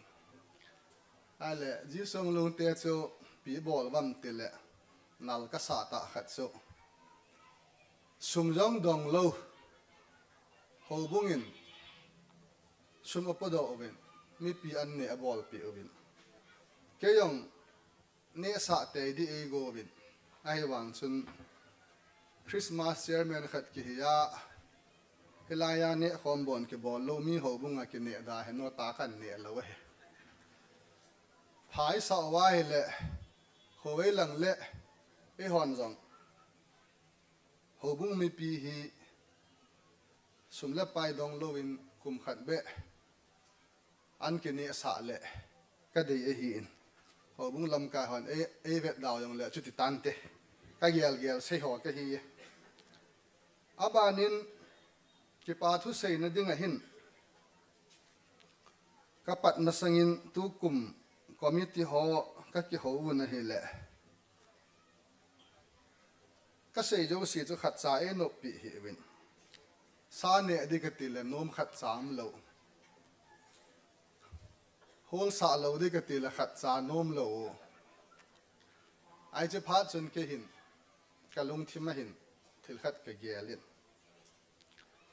ale ji song lung te chu pi bol wam te le nal ka sa ta khat chu sum jong dong lo HOUBUNG in sum apodo oven mi pi an ne abol pi oven keyong ne sa te di ego oven ai wang chun Christmas chairman khat ki hiya hilaya ne khombon ki bol lo mi HOUBUNG a ki ne da he no ta kan ne lo he phai sa wa le khowei lang le e hon jong HOUBUNG mi pi hi sumla pai dong lovin kum khat be an ke ne sa le ka dei e hi in HOUBUNG lam ka hon e vet daw yong le chuti tan te ka gel se ho ka hi abanin ki pa thu sei na ding a hin ka pat na sangin tu kum committee ho ka ki ho na hi le ka sei jo si chu khat cha e no pi hi win sa ne di ka ti le nom khat cham lo hol sa lo di ka ti le khat cha nom lo ai che pha chun ke hin ka lung thima hin thil khat ka gelin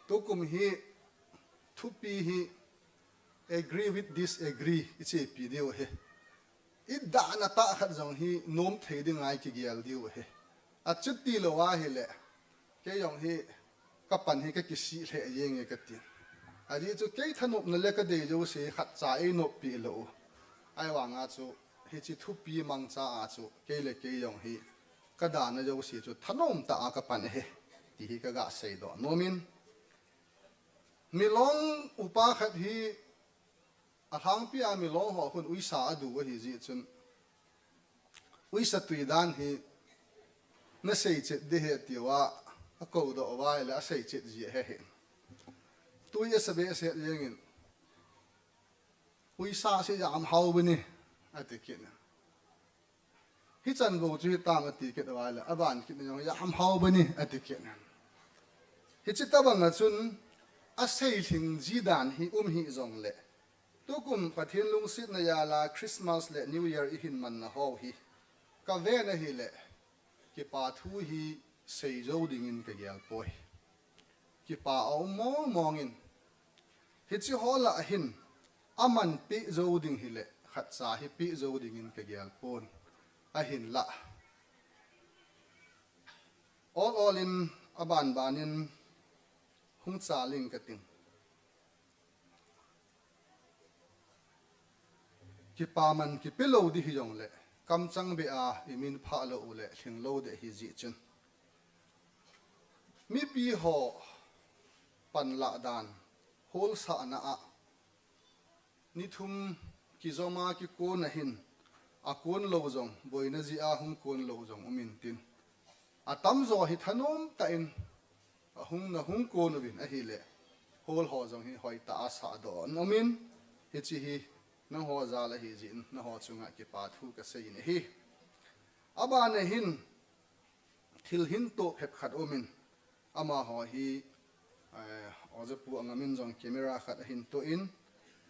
to kum hi thu pi hi agree with disagree ichi pi deu he I da na ta khat jong hi nom thei ding ai ki gel deu he a chutti lo wa hi le ke yong hi ka pan hi ka kisi le yeng e ka ti ari chu ke thanop na le ka de jo se khat cha e no pi lo ai wang a chu hi chi thu pi mang cha a chu ke le ke yong hi ka da na jo se chu thanom ta a ka pan he ti hi ka ga sei do nomin milong upa khat hi a thang pi a milong ho khun ui sa adu hi ji chun ui sa tui dan hi na sei che de he ti wa a ko do wa la sei che ji he he tu ye sabe se yengin ui sa se yam hau bini ati kin hi chan bo chu ta ma ti ke wa la aban kin yong yam hau bini ati kin hi chi ta bang chun a sei thing ji dan hi hi zong le tu kum pathin lung sit na ya la Christmas le New Year I hin man na ho hi ka ve na hi le ki pa thu hi sei zo ding in ka gel poi ki pa au mong in hi chi ho la hin aman pi zo ding hi le ขัดสาฮิปิโจดิ่งกะเกียลปนอาหินละall in aban banin hung cha ling ka ting ki pa man ki pelo di hi jong le kam chang be a imin pha lo u le thing lo de hi ji chun mi pi ho pan la dan hol sa na a ni thum ki zoma ki ko na hin a kon lo jong boina ji a hung kon lo jong umin tin atam zo hi thanom ta in hung na hung ko no bin a hi le hol ho jong hi hoi ta sa do nomin hi chi hi na ho za la hi jin na ho chunga ki pa thu ka sei ne hi aba ne hin thil hin to phep khat omin ama ho hi oje pu angamin jong camera khat hin to in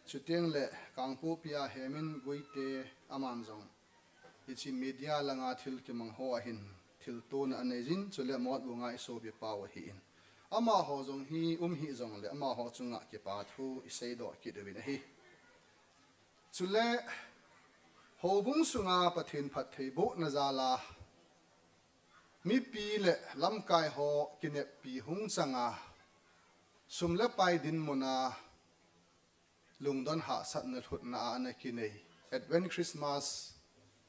chuteng le kangpu pia hemin goite aman jong hi chi media langa thil ki mang ho a hin thil to na anejin chule mot bunga so bi paw hi in ama ho jong hi hi jong le ama ho chunga ki pa thu isei do ki de bin hi chule hobung sunga pathin phat thei bo na zala mi pi le lam kai ho kinep pi hung changa sumle pai din mona lungdon ha sat na thut na ana ki nei advent christmas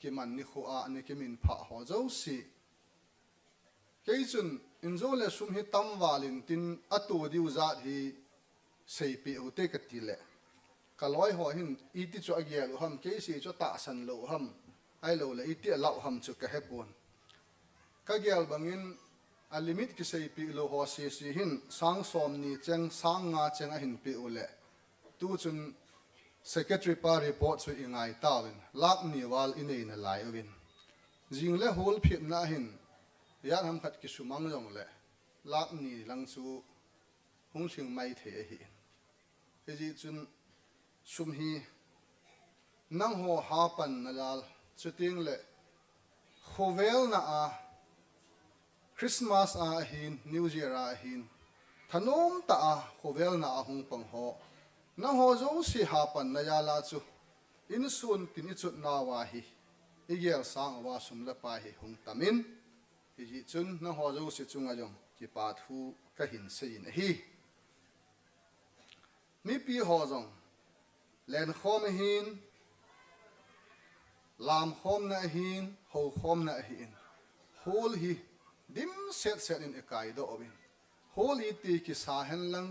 ki man ni kho a ani ki min pha ho zo si keijun inzole sum hi tam walin tin atu diu zat hi sei pi u te ka ti le kaloi ho hin iti cho agia lu ham keisi cho ta san lo ham ai lo le iti lau ham chu ka hepon ka gial bangin a limit ki sei pi lo ho si si hin sang som ni cheng sang nga cheng a hin pi u le tu chun secretary pa report chu ingai tawin lak ni wal inei na lai win jing le hol phit na hin yan ham khat ki sumang jong le lak ni lang chu hung sing mai the hi he ji chun sum hi nang ho ha pan na lal chuting le khovel na a christmas a hin new year a hin thanom ta a khovel na a hung pang ho na ho zo si ha pan na ya la chu in sun tin i chut na wa hi igel sang wa sum la pa hi hung tamin hi chun na ho zo si chunga jong ki pa thu ka hin sein hi mi pi ho jong len khom hin lam khom na hin ho khom na hin hol hi dim set set in ekai do obin hol i ti ki sa hen lang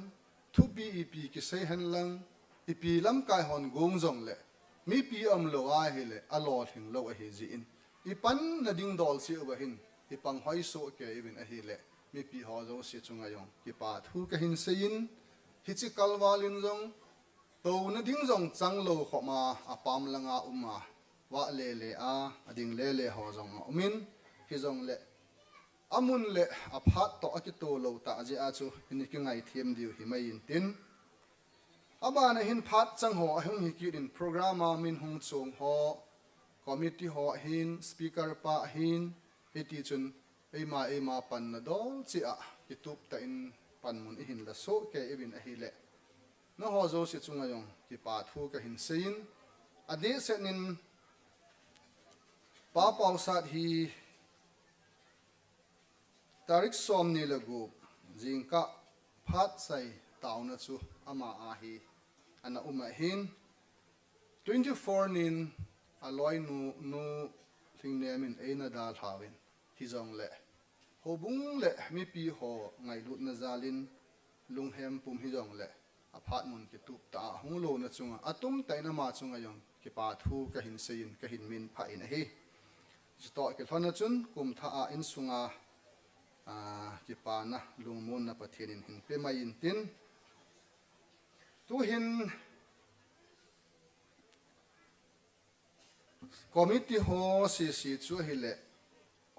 thu pi i pi ki sei hen lang i pi lam kai hon gong jong le mi pi am lo a hi le a lo thing lo a hi ji in i pan na ding dol si over hin i pang hoi so ke even a hi le mi pi ho zo si chunga yong ki pa thu ka hin sein hi chi kalwalin jong to na ding jong chang lo kho ma apam langa uma wa le le a ading le le ho jong umin hi jong le amun le aphat to akito lo ta je a chu ni ki ngai thiam diu hi mai in tin aba na hin phat chang ho hung hi ki din program min hung chong ho committee ho hin speaker pa hin eti chun ema pan na dol chi a kitup ta in pan mun i hin la so ke evin a hi le no ho zo si chunga yong ki pa thu ka hin sein ade se nin pa pau sat hi tarik som ni lagu jingka phat sai tauna chu ama a hi ana uma hin 24 nin aloi nu thing ne min eina dal hawin hi jong le hobung le mi pi ho ngai lut na zalin lunghem pum hi jong le aphat mun ki tup ta hung lo na chunga atum taina ma chunga yong ki pa thu ka hin sein ka hin min pha in hi sto ke thona chun kum tha a in sunga ki pa na lungmun na pathianin hin pe mai in tin tu hin committee ho si chu hi le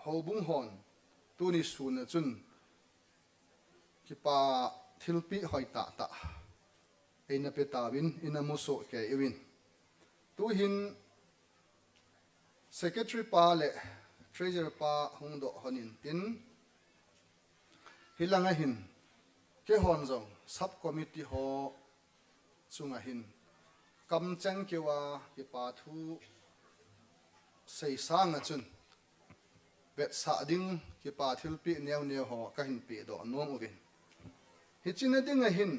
hobung hon tu ni su na chun ki pa thilpi hoi ta eina pe tawin ina muso ke iwin tu hin secretary pa le treasurer pa hung do honin tin hilanga hin ke hon jong sub committee ho chunga hin กำเจงเกี่ยวกับปาทูใส่สร้างจุนเวทสะดิ้งกับปาทิลปีเนียวหอก็หินปีดอกน้องอุบินฮิจินดิ้งหิน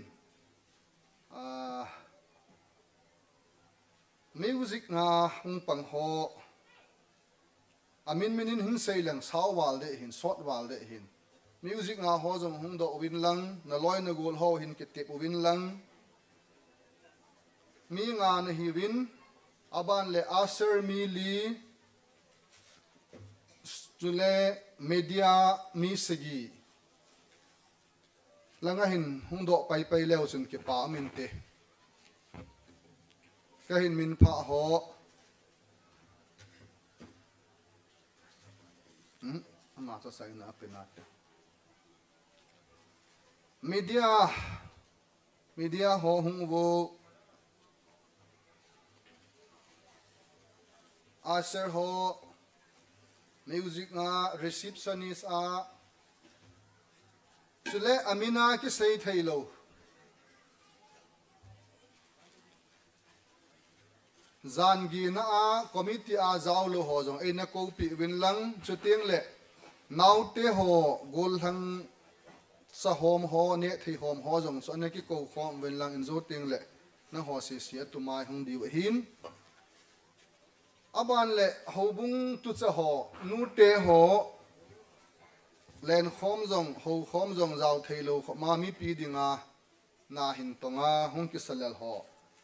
มิวสิกงาหงปังหออามินหินเซลังสาววาลเดหินสดวาลเดหินมิวสิกงาหอจงหงดอกวินลังนลอยนกูลหอหินกิตติบวินลังมีงานฮิวินอาบันเลอาเซอร์มีลีจุเลเมีดียมีสกีลังหินหงดอกไปเลี้ยวจนเก็บป่ามินเตก็หินมินพะหอมาจะใส่หน้าเป็นนัดมีเดียหอหงโวอาเซอร์หอมิวสิกงารีเซพชันนิสจุเลอามินาคิเซย์ไทโลจานกีน่าคอมมิตี้อาจาวโลหอจงเอ็นนักโอปิวินลังจุดเตียงเล่นาวเตหอกอลทังสะโฮมหอเนที่โฮมหอจงส่วนนี้ก็โกฟอมวินลังอินจุดเตียงเล่นั่งหอเสียตุไม้หงดีวหินอาบันเล่หูบุงตุจะหอนูเตหอเลนขอมจงหูขอมจงจาวเทโลมามีปีดิงานาหินตงาหงกิสเลลหอ